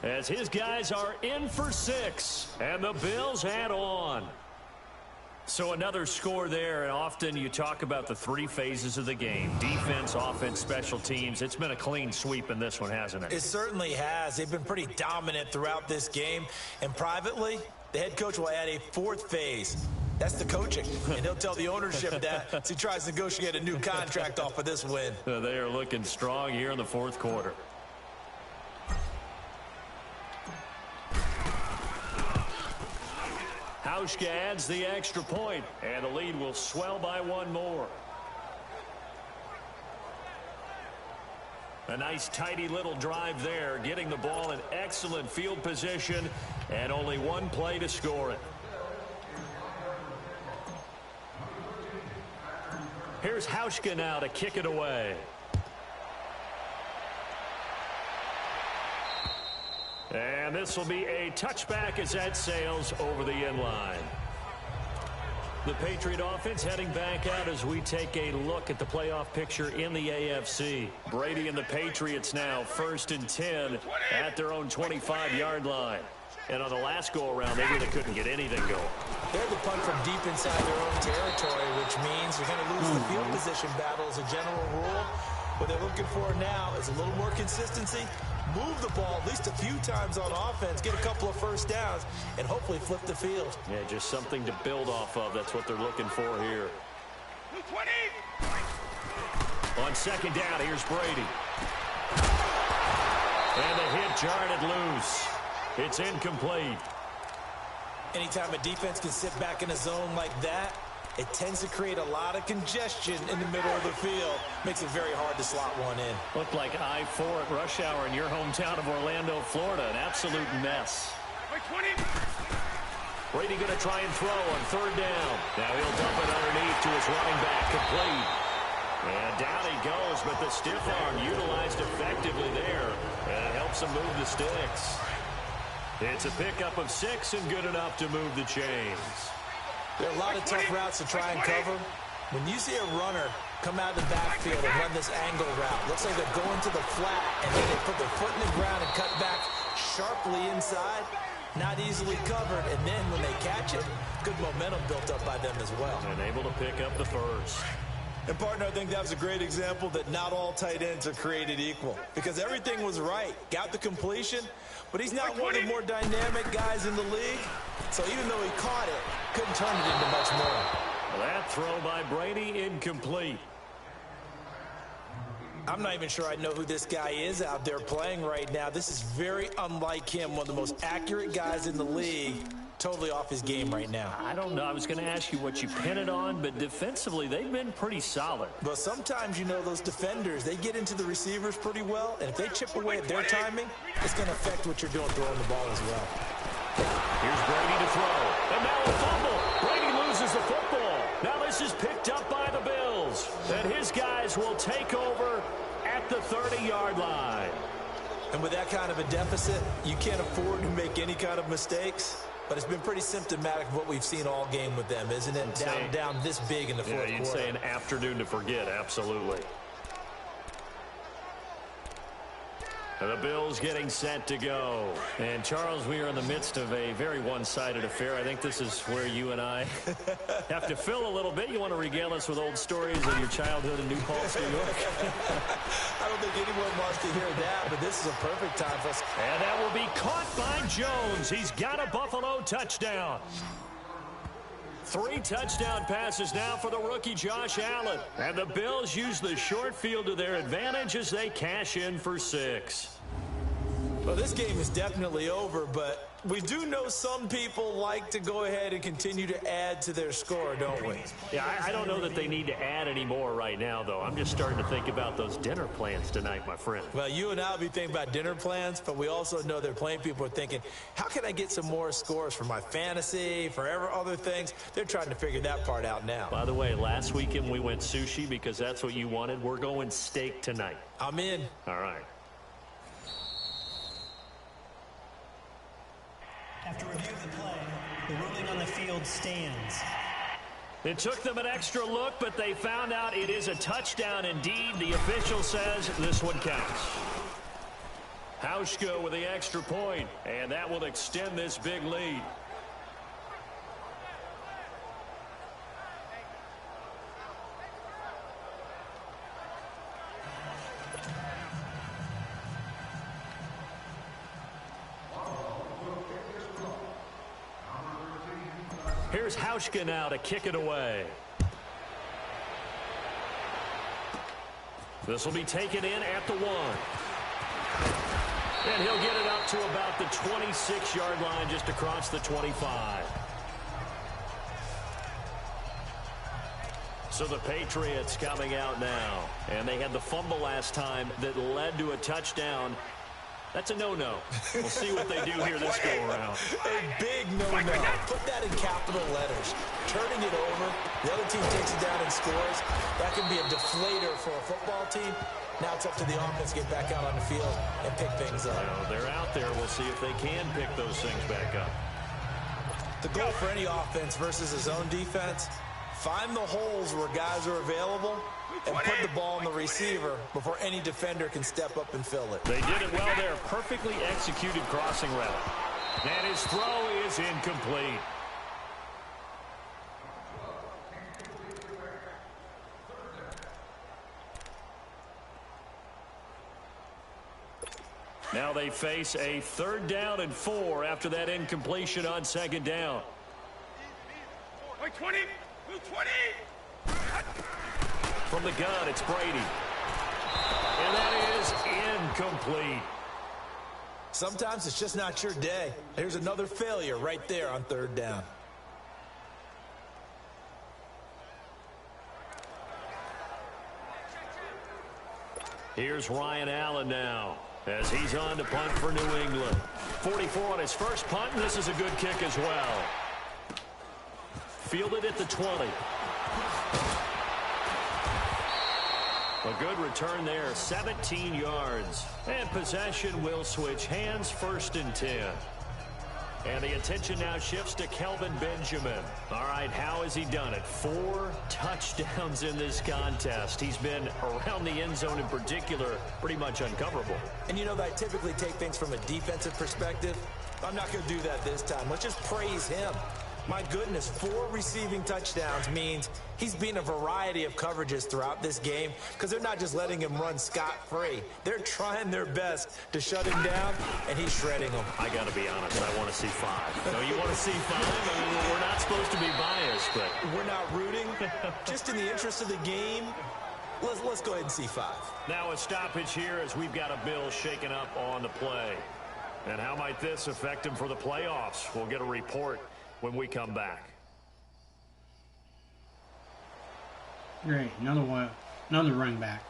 As his guys are in for 6, and the Bills add on. So another score there, and often you talk about the 3 phases of the game. Defense, offense, special teams. It's been a clean sweep in this one, hasn't it? It certainly has. They've been pretty dominant throughout this game. And privately, the head coach will add a 4th phase. That's the coaching. And he'll tell the ownership that as he tries to negotiate a new contract off of this win. They are looking strong here in the 4th quarter. Hauschka adds the extra point, and the lead will swell by 1 more. A nice, tidy little drive there, getting the ball in excellent field position, and only 1 play to score it. Here's Hauschka now to kick it away. And this will be a touchback as that sails over the end line. The Patriot offense heading back out as we take a look at the playoff picture in the AFC. Brady and the Patriots now 1st and 10 at their own 25-yard line. And on the last go-around, they really couldn't get anything going. They're the punt from deep inside their own territory, which means they're going to lose the field position battle as a general rule. What they're looking for now is a little more consistency. Move the ball at least a few times on offense, get a couple of 1st downs, and hopefully flip the field. Yeah, just something to build off of. That's what they're looking for here. 20. On 2nd down, here's Brady. And the hit jarred it loose. It's incomplete. Anytime a defense can sit back in a zone like that, it tends to create a lot of congestion in the middle of the field. Makes it very hard to slot one in. Looked like I-4 at rush hour in your hometown of Orlando, Florida. An absolute mess. 20. Brady going to try and throw on 3rd down. Now he'll dump it underneath to his running back, complete. And down he goes, but the stiff arm utilized effectively there. And it helps him move the sticks. It's a pickup of 6 and good enough to move the chains. There are a lot of tough routes to try and cover. When you see a runner come out of the backfield and run this angle route, looks like they're going to the flat, and then they put their foot in the ground and cut back sharply inside, not easily covered, and then when they catch it, good momentum built up by them as well. And able to pick up the 1st. And, partner, I think that was a great example that not all tight ends are created equal, because everything was right. Got the completion, but he's not one of the more dynamic guys in the league. So even though he caught it, couldn't turn it into much more. That throw by Brady incomplete. I'm not even sure I know who this guy is out there playing right now. This is very unlike him, one of the most accurate guys in the league. Totally off his game right now. I don't know. I was going to ask you what you pin it on, but defensively, they've been pretty solid. But sometimes, you know, those defenders, they get into the receivers pretty well, and if they chip away at their timing, it's going to affect what you're doing throwing the ball as well. Here's Brady to throw. And now a fumble. Brady loses the football. Now this is picked up by the Bills. And his guys will take over at the 30-yard line. And with that kind of a deficit, you can't afford to make any kind of mistakes. But it's been pretty symptomatic of what we've seen all game with them, isn't it? Down this big in the fourth quarter. You'd say an afternoon to forget, absolutely. The Bills getting set to go. And, Charles, we are in the midst of a very one-sided affair. I think this is where you and I have to fill a little bit. You want to regale us with old stories of your childhood in New Paltz, New York? I don't think anyone wants to hear that, but this is a perfect time for us. And that will be caught by Jones. He's got a Buffalo touchdown. 3 touchdown passes now for the rookie Josh Allen. And the Bills use the short field to their advantage as they cash in for 6. Well, this game is definitely over, but we do know some people like to go ahead and continue to add to their score, don't we? Yeah, I don't know that they need to add any more right now, though. I'm just starting to think about those dinner plans tonight, my friend. Well, you and I will be thinking about dinner plans, but we also know they're playing people are thinking, how can I get some more scores for my fantasy, for other things? They're trying to figure that part out now. By the way, last weekend we went sushi because that's what you wanted. We're going steak tonight. I'm in. All right. After review of the play, the ruling on the field stands. It took them an extra look, but they found out it is a touchdown indeed. The official says this one counts. Hauschka with the extra point, and that will extend this big lead. Here's Hauschka now to kick it away. This will be taken in at the 1. And he'll get it up to about the 26-yard line, just across the 25. So the Patriots coming out now. And they had the fumble last time that led to a touchdown. That's a no-no. We'll see what they do here this go-around. A big no-no. Put that in capital letters. Turning it over, the other team takes it down and scores. That can be a deflator for a football team. Now it's up to the offense to get back out on the field and pick things up. Well, they're out there. We'll see if they can pick those things back up. The goal for any offense versus a zone defense, find the holes where guys are available and put the ball on the receiver before any defender can step up and fill it. They did it well there. Perfectly executed crossing route. And his throw is incomplete. Now they face a 3rd down and 4 after that incompletion on 2nd down. 20, 20. From the gun, it's Brady. And that is incomplete. Sometimes it's just not your day. There's another failure right there on 3rd down. Here's Ryan Allen now as he's on to punt for New England. 44 on his first punt, and this is a good kick as well. Fielded at the 20. A good return there, 17 yards. And possession will switch hands, 1st and 10. And the attention now shifts to Kelvin Benjamin. All right, how has he done it? 4 touchdowns in this contest. He's been around the end zone in particular, pretty much uncoverable. And you know that I typically take things from a defensive perspective. I'm not going to do that this time. Let's just praise him. My goodness, 4 receiving touchdowns means he's been a variety of coverages throughout this game because they're not just letting him run scot-free. They're trying their best to shut him down, and he's shredding them. I got to be honest, I want to see 5. No, you want to see 5? I mean, we're not supposed to be biased, but we're not rooting. Just in the interest of the game, let's go ahead and see 5. Now a stoppage here as we've got a Bill shaken up on the play. And how might this affect him for the playoffs? We'll get a report when we come back. Great, another running back.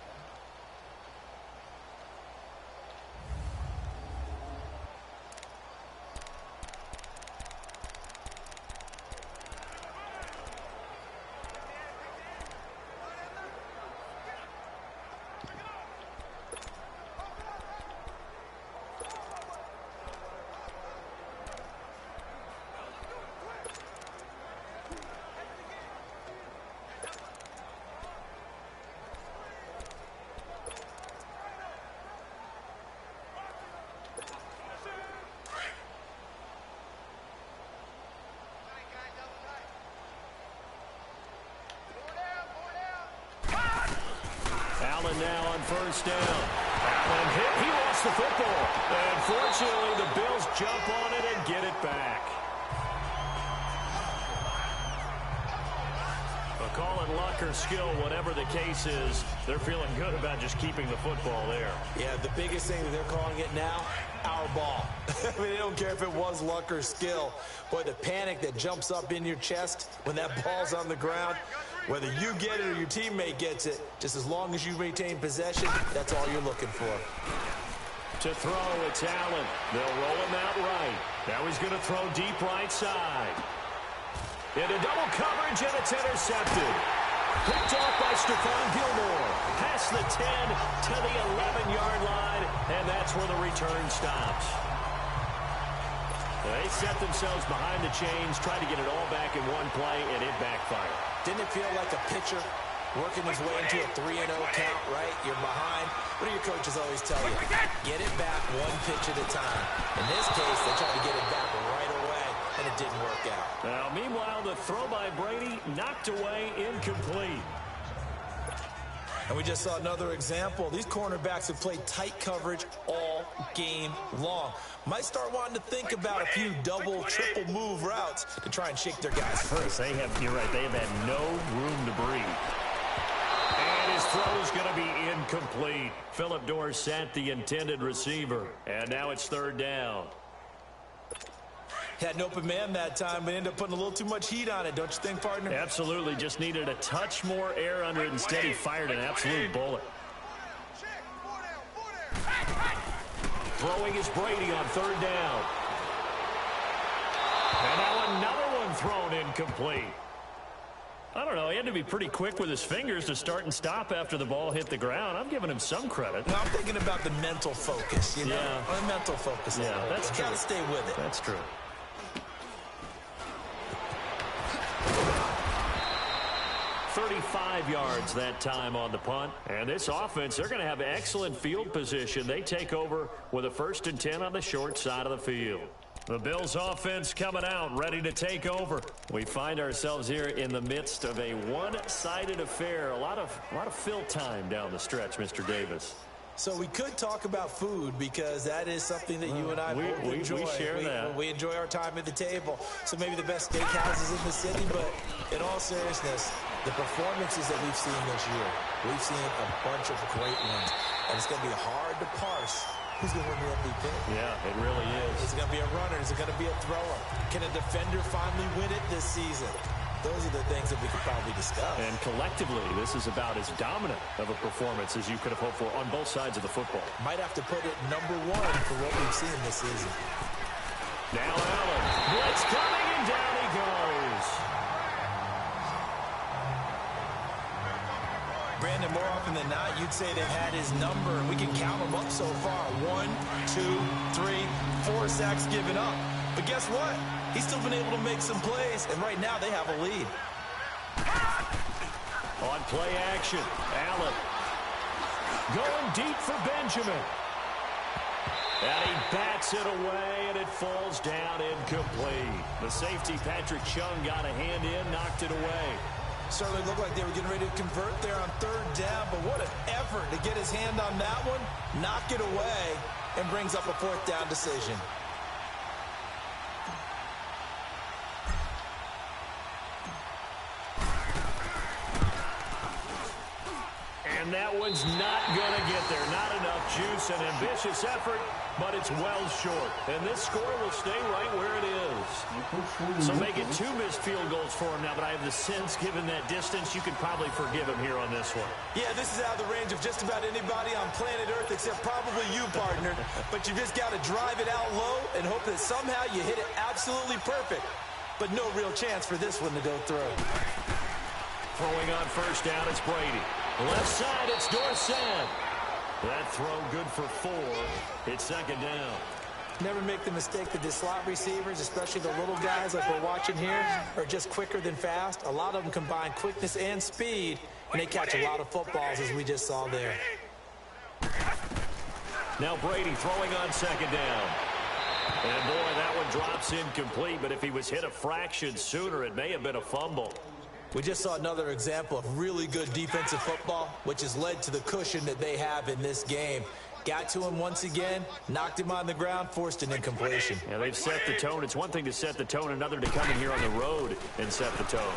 first down. Allen hit. He lost the football. And fortunately, the Bills jump on it and get it back. Call it luck or skill, whatever the case is, they're feeling good about just keeping the football there. Yeah, the biggest thing that they're calling it now, our ball. I mean, they don't care if it was luck or skill. Boy, the panic that jumps up in your chest when that ball's on the ground, whether you get it or your teammate gets it, just as long as you retain possession, that's all you're looking for. To throw, it's Allen. They'll roll him out right. Now he's going to throw deep right side. Into double coverage, and it's intercepted. Picked off by Stephon Gilmore. Past the 10 to the 11-yard line, and that's where the return stops. They set themselves behind the chains, tried to get it all back in one play, and it backfired. Didn't it feel like a pitcher working his way into a 3-0 count, right? You're behind. What do your coaches always tell you? Get it back one pitch at a time. In this case, they tried to get it back right away, and it didn't work out. Now, meanwhile, the throw by Brady knocked away, incomplete. And we just saw another example. These cornerbacks have played tight coverage all game long. Might start wanting to think about a few double, triple move routes to try and shake their guys free. You're right, they have had no room to breathe. And his throw is going to be incomplete. Phillip Dorsett, the intended receiver. And now it's third down. Had an open man that time, but ended up putting a little too much heat on it, don't you think, partner? Absolutely. Just needed a touch more air under it. Instead, he fired an absolute bullet. Throwing is Brady on third down. And now another one thrown incomplete. I don't know. He had to be pretty quick with his fingers to start and stop after the ball hit the ground. I'm giving him some credit. Well, I'm thinking about the mental focus, you know? Yeah. The mental focus. Yeah, that's true. Got to stay with it. That's true. 35 yards that time on the punt. And this offense, they're going to have excellent field position. They take over with a 1st and 10 on the short side of the field. The Bills offense coming out, ready to take over. We find ourselves here in the midst of a one-sided affair. A lot of fill time down the stretch, Mr. Davis. So we could talk about food because that is something that you and I both enjoy. We share that. We enjoy our time at the table. So maybe the best steakhouses in the city, but in all seriousness, the performances that we've seen this year, we've seen a bunch of great ones. And it's going to be hard to parse who's going to win the MVP. Yeah, it really is. Is it going to be a runner? Is it going to be a thrower? Can a defender finally win it this season? Those are the things that we could probably discuss. And collectively, this is about as dominant of a performance as you could have hoped for on both sides of the football. Might have to put it #1 for what we've seen this season. Now Allen. Blitz coming, and down he goes. Brandon, more often than not, you'd say they've had his number. We can count them up so far. 1, 2, 3, 4 sacks given up. But guess what? He's still been able to make some plays, and right now they have a lead. On play action, Allen going deep for Benjamin. And he bats it away, and it falls down incomplete. The safety, Patrick Chung, got a hand in, knocked it away. Certainly looked like they were getting ready to convert there on third down, but what an effort to get his hand on that one, knock it away, and brings up a 4th down decision. And that one's not going to get there. Not enough juice. An ambitious effort, but it's well short. And this score will stay right where it is. So make it 2 missed field goals for him now, but I have the sense, given that distance, you could probably forgive him here on this one. Yeah, this is out of the range of just about anybody on planet Earth except probably you, partner. But you just got to drive it out low and hope that somehow you hit it absolutely perfect. But no real chance for this one to go through. Throwing on first down, it's Brady. Left side, it's Dorsett. That throw good for 4. It's 2nd down. Never make the mistake that the slot receivers, especially the little guys like we're watching here, are just quicker than fast. A lot of them combine quickness and speed, and they catch a lot of footballs, as we just saw there. Now Brady throwing on 2nd down. And boy, that one drops incomplete, but if he was hit a fraction sooner, it may have been a fumble. We just saw another example of really good defensive football, which has led to the cushion that they have in this game. Got to him once again, knocked him on the ground, forced an incompletion. Yeah, they've set the tone. It's one thing to set the tone, another to come in here on the road and set the tone.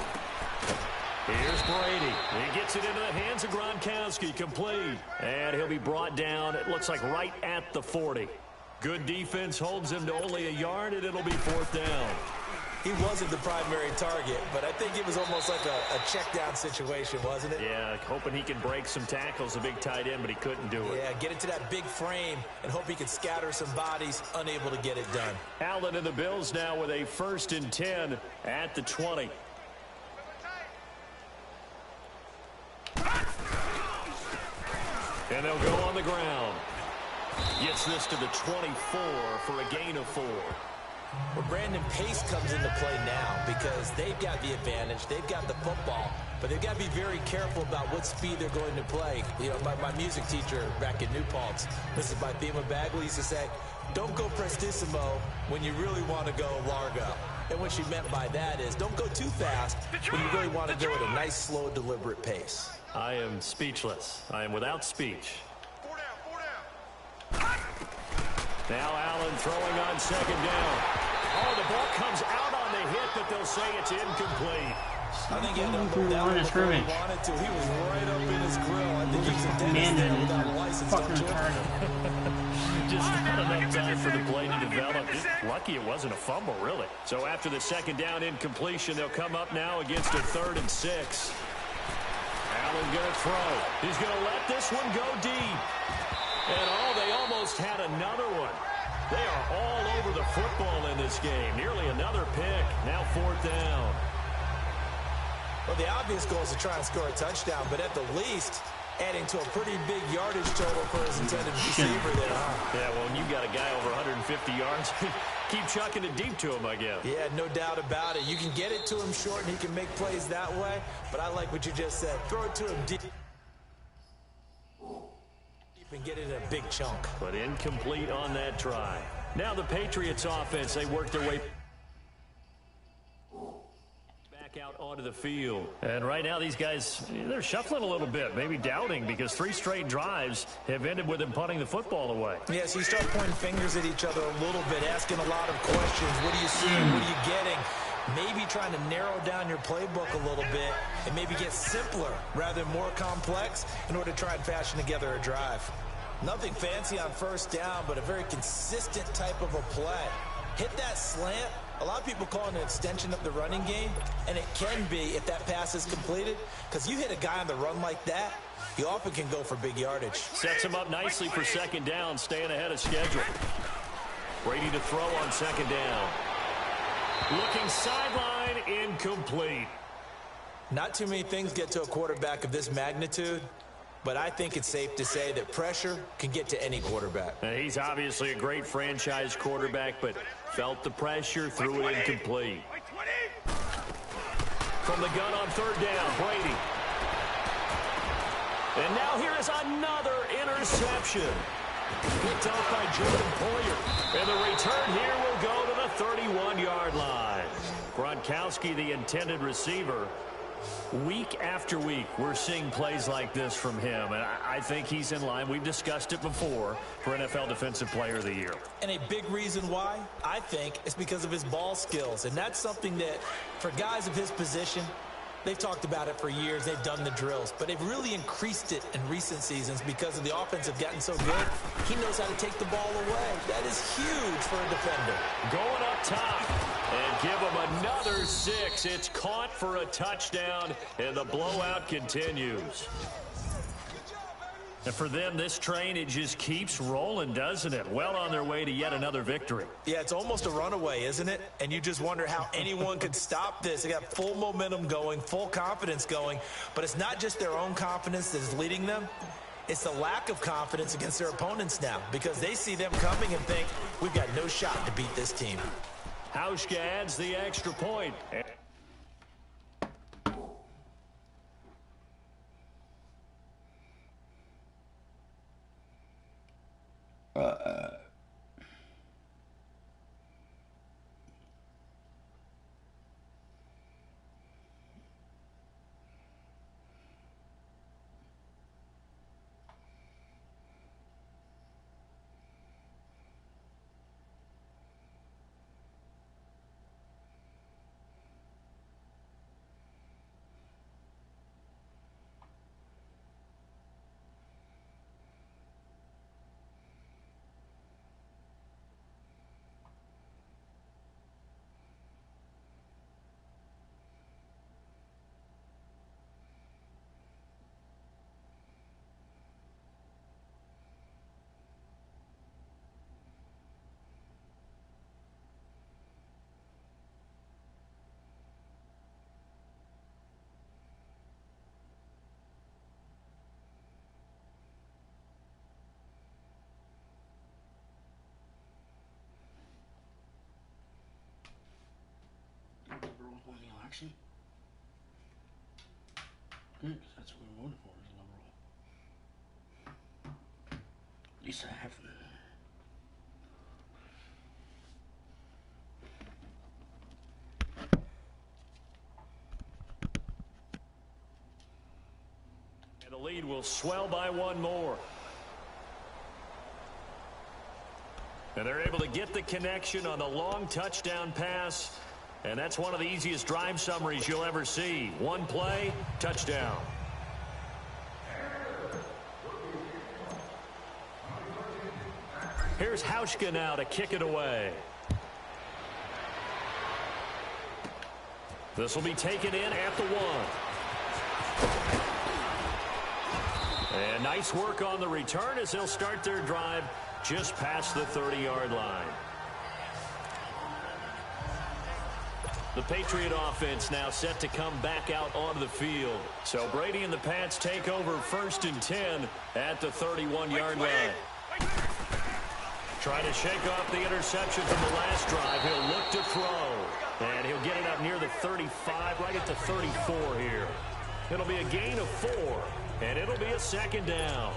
Here's Brady. He gets it into the hands of Gronkowski, complete. And he'll be brought down, it looks like right at the 40. Good defense holds him to only a yard, and it'll be 4th down. He wasn't the primary target, but I think it was almost like a check-down situation, wasn't it? Yeah, hoping he can break some tackles, a big tight end, but he couldn't do it. Yeah, get into that big frame and hope he can scatter some bodies, unable to get it done. Allen and the Bills now with a 1st and 10 at the 20. And they'll go on the ground. Gets this to the 24 for a gain of 4. Well, Brandon, pace comes into play now because they've got the advantage. They've got the football, but they've got to be very careful about what speed they're going to play. You know, my music teacher back in New Paltz, this is my theme of Bagley, used to say, don't go prestissimo when you really want to go largo. And what she meant by that is don't go too fast when you really want to go at a nice, slow, deliberate pace. I am speechless. I am without speech. Now Allen throwing on 2nd down. Oh, the ball comes out on the hit, but they'll say it's incomplete. I think he had to move down before he wanted to. He was right up in his grill. I think he's a dentist there without a license. Just not enough time for the play to develop. Just lucky it wasn't a fumble, really. So after the 2nd down incompletion, they'll come up now against a 3rd and 6. Allen going to throw. He's going to let this one go deep. And they almost had another one. They are all over the football in this game. Nearly another pick. Now 4th down. Well, the obvious goal is to try and score a touchdown, but at the least, adding to a pretty big yardage total for his intended receiver there, huh? Yeah, well, when you got a guy over 150 yards, keep chucking it deep to him, I guess. Yeah, no doubt about it. You can get it to him short, and he can make plays that way, but I like what you just said. Throw it to him deep. And get it in a big chunk. But incomplete on that try. Now the Patriots offense, they work their way back out onto the field. And right now these guys, they're shuffling a little bit, maybe doubting, because 3 straight drives have ended with them punting the football away. Yeah, so you start pointing fingers at each other a little bit, asking a lot of questions. What are you seeing? What are you getting? Maybe trying to narrow down your playbook a little bit and maybe get simpler rather than more complex in order to try and fashion together a drive. Nothing fancy on 1st down, but a very consistent type of a play. Hit that slant. A lot of people call it an extension of the running game, and it can be if that pass is completed, because you hit a guy on the run like that, you often can go for big yardage. Sets him up nicely for 2nd down, staying ahead of schedule. Brady to throw on 2nd down. Looking sideline, incomplete. Not too many things get to a quarterback of this magnitude, but I think it's safe to say that pressure can get to any quarterback. Now, he's obviously a great franchise quarterback, but felt the pressure, threw it incomplete. From the gun on 3rd down, Brady. And now here is another interception. Picked off by Jordan Poyer. And the return here will go to the 31-yard line. Gronkowski, the intended receiver. Week after week, we're seeing plays like this from him, and I think he's in line. We've discussed it before for NFL Defensive Player of the Year. And a big reason why, I think, is because of his ball skills. And that's something that, for guys of his position, they've talked about it for years. They've done the drills. But they've really increased it in recent seasons because of the offense have gotten so good. He knows how to take the ball away. That is huge for a defender. Going up top. And give him another 6. It's caught for a touchdown, and the blowout continues. And for them, this train, it just keeps rolling, doesn't it? Well on their way to yet another victory. Yeah, it's almost a runaway, isn't it? And you just wonder how anyone could stop this. They got full momentum going, full confidence going. But it's not just their own confidence that is leading them. It's the lack of confidence against their opponents now, because they see them coming and think, we've got no shot to beat this team. Hauschka adds the extra point. Jackson. Good, 'cause that's what we voted for, is a liberal. Lisa Hefner. And the lead will swell by one more. And they're able to get the connection on the long touchdown pass. And that's one of the easiest drive summaries you'll ever see. One play, touchdown. Here's Hauschka now to kick it away. This will be taken in at the 1. And nice work on the return as they'll start their drive just past the 30-yard line. The Patriot offense now set to come back out onto the field. So Brady and the Pats take over 1st and 10 at the 31-yard line. Trying to shake off the interception from the last drive. He'll look to throw. And he'll get it up near the 35, right at the 34 here. It'll be a gain of 4, and it'll be a 2nd down.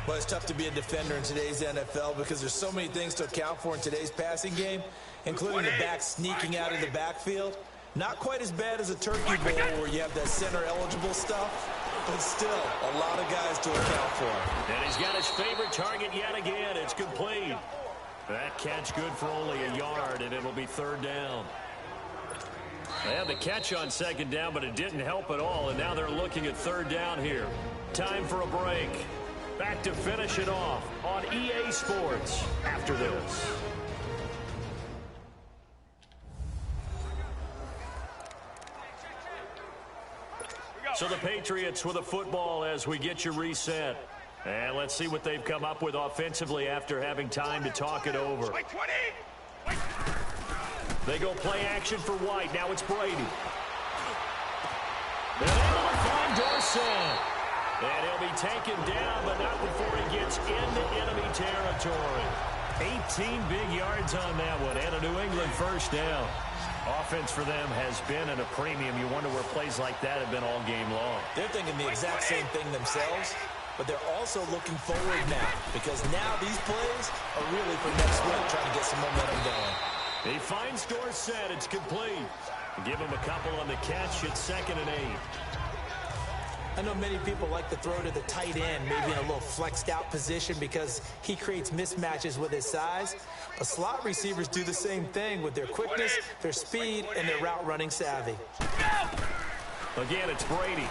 Well, it's tough to be a defender in today's NFL because there's so many things to account for in today's passing game, including the back sneaking out of the backfield. Not quite as bad as a turkey bowl where you have that center-eligible stuff, but still a lot of guys to account for. And he's got his favorite target yet again. It's complete. That catch good for only a yard, and it'll be 3rd down. They had the catch on 2nd down, but it didn't help at all, and now they're looking at 3rd down here. Time for a break. Back to finish it off on EA Sports after this. So the Patriots with a football as we get you reset. And let's see what they've come up with offensively after having time to talk it over. They go play action for White. Now it's Brady. They're able to find Dorsett. And he'll be taken down, but not before he gets into enemy territory. 18 big yards on that one, and a New England 1st down. Offense for them has been at a premium. You wonder where plays like that have been all game long. They're thinking the exact same thing themselves, but they're also looking forward now because now these plays are really for next week, trying to get some momentum going. He finds Dorsett. It's complete. Give him a couple on the catch. It's 2nd and 8. I know many people like to throw to the tight end, maybe in a little flexed out position because he creates mismatches with his size. But slot receivers do the same thing with their quickness, their speed, and their route running savvy. Again, it's Brady.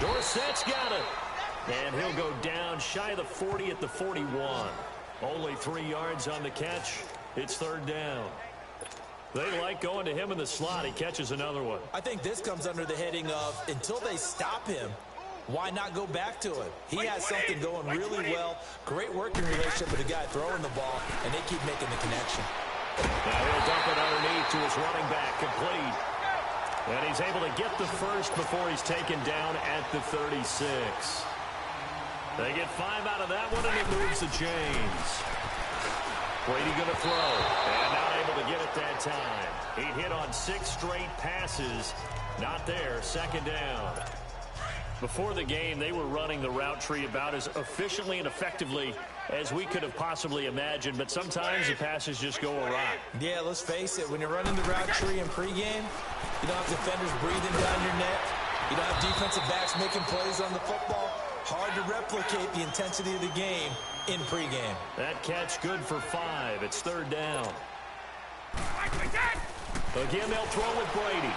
Dorsett's got it. And he'll go down shy of the 40 at the 41. Only 3 yards on the catch. It's 3rd down. They like going to him in the slot. He catches another one. I think this comes under the heading of until they stop him, why not go back to it? He has something going really well. Great working relationship with the guy throwing the ball, and they keep making the connection. Now he'll dump it underneath to his running back, complete. And he's able to get the 1st before he's taken down at the 36. They get 5 out of that one, and it moves to James. Brady going to throw, and not able to get it that time. He hit on 6 straight passes. Not there, 2nd down. Before the game, they were running the route tree about as efficiently and effectively as we could have possibly imagined, but sometimes the passes just go awry. Yeah, let's face it, when you're running the route tree in pregame, you don't have defenders breathing down your neck. You don't have defensive backs making plays on the football. Hard to replicate the intensity of the game in pregame. That catch good for 5. It's 3rd down. Again, they'll throw with Brady.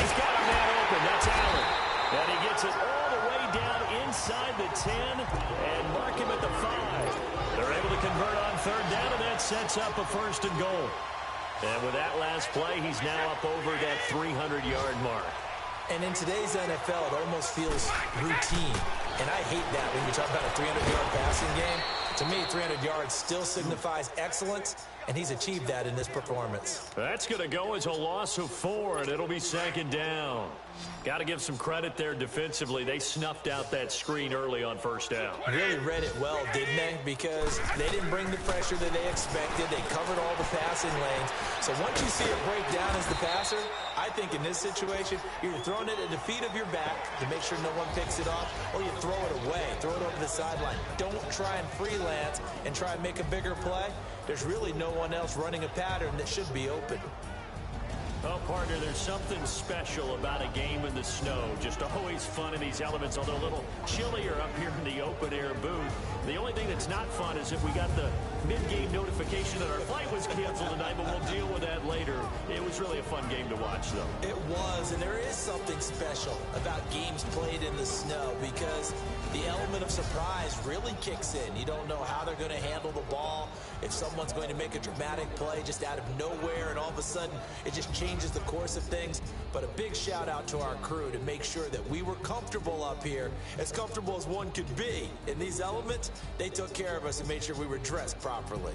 He's got a man open. That's Allen. And he gets it all the way down inside the 10 and mark him at the 5. They're able to convert on 3rd down, and that sets up a 1st and goal. And with that last play, he's now up over that 300-yard mark. And in today's NFL, it almost feels routine. And I hate that when you talk about a 300-yard passing game. To me, 300 yards still signifies excellence, and he's achieved that in this performance. That's going to go as a loss of 4, and it'll be 2nd down. Got to give some credit there defensively. They snuffed out that screen early on 1st down. Really read it well, didn't they? Because they didn't bring the pressure that they expected. They covered all the passing lanes. So once you see it break down as the passer, I think in this situation, you're throwing it at the feet of your back to make sure no one picks it off, or you throw it away, throw it over the sideline. Don't try and freelance and try and make a bigger play. There's really no one else running a pattern that should be open. Well, partner, there's something special about a game in the snow. Just always fun in these elements, although a little chillier up here in the open-air booth. The only thing that's not fun is if we got the mid-game notification that our flight was canceled tonight, but we'll deal with that later. It was really a fun game to watch, though. It was, and there is something special about games played in the snow because the element of surprise really kicks in. You don't know how they're going to handle the ball, if someone's going to make a dramatic play just out of nowhere, and all of a sudden it just changes the course of things. But a big shout out to our crew to make sure that we were comfortable up here, as comfortable as one could be. In these elements, they took care of us and made sure we were dressed properly.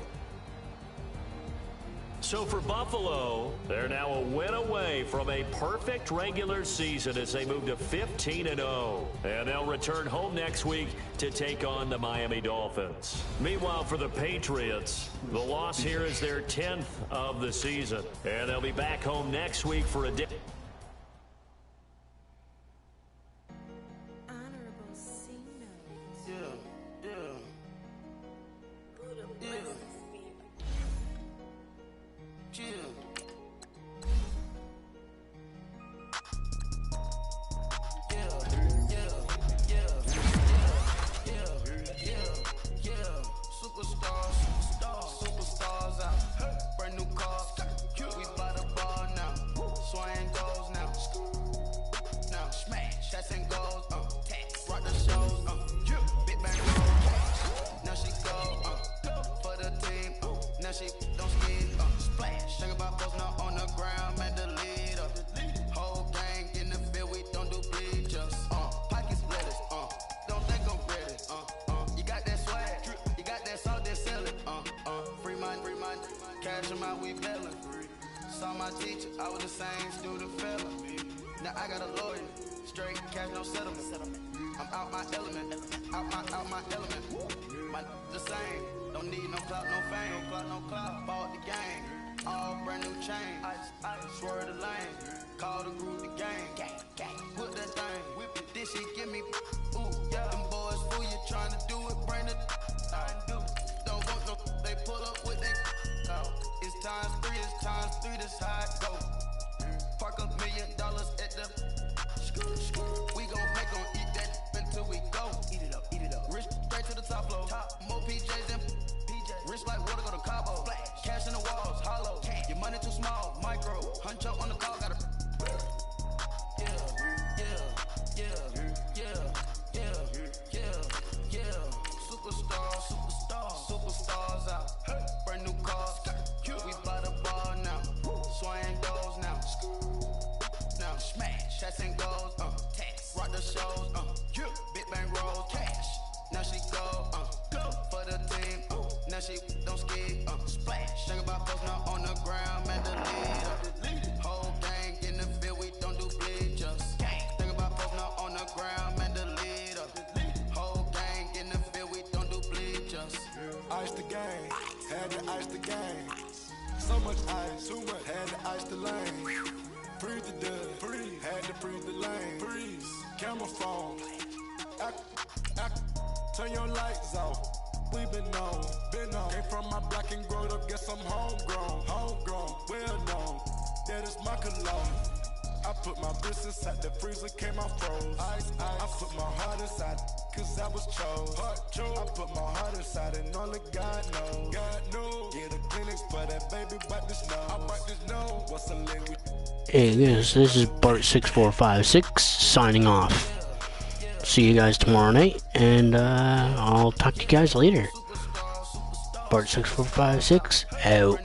So for Buffalo, they're now a win away from a perfect regular season as they move to 15-0. And they'll return home next week to take on the Miami Dolphins. Meanwhile, for the Patriots, the loss here is their 10th of the season. And they'll be back home next week for a Saw my teacher, I was the same student fella. Now I got a lawyer, straight cash, no settlement. I'm out my element, out my element. My the same, don't need no clout, no fame, no clout. Bought the game, all brand new chain. I swerve the lane, call the group the gang. Put that thing, whip it, this shit give me. Ooh, yeah, them boys fool you trying to do it, bring it. I do. Don't want no, they pull up with that. It's times three, this how it go. Park $1 million at the we gon' make 'em eat that until we go. Eat it up. Rich straight to the top floor. More PJs than PJs. Rich like water, go to Cabo. Cash in the walls, hollow. Your money too small, micro. Huncho on the call, gotta. Superstars out. Brand new cars. We buy the ball now. Swing goes now. Now smash. Shots and goals. Rock the shows. Big bang rolls. Cash. Now she go. For the team. Now she don't ski. Splash. Think about folks now on the ground. Man, the leader. Whole gang in the field. We don't do bleachers. Think about folks now on the ground. Man, the leader. Whole gang in the field. We don't do bleachers. Ice the game. Had to ice the game. So much ice, too much, had to ice the lane. Freeze the dud, freeze, had to freeze the lane. Freeze, camera phone. Turn your lights off. We been on. Came from my block and growed up, guess I'm homegrown, well known. That is my cologne. I put my wrist inside the freezer, came out froze. Ice. I put my heart inside, cause I was chose. I put my heart inside and only God knows. Yeah, the clinics for that baby, wipe this nose. I wipe this nose. What's the link with? Hey guys, this is Bart6456 signing off. See you guys tomorrow night, and I'll talk to you guys later. Bart6456 out.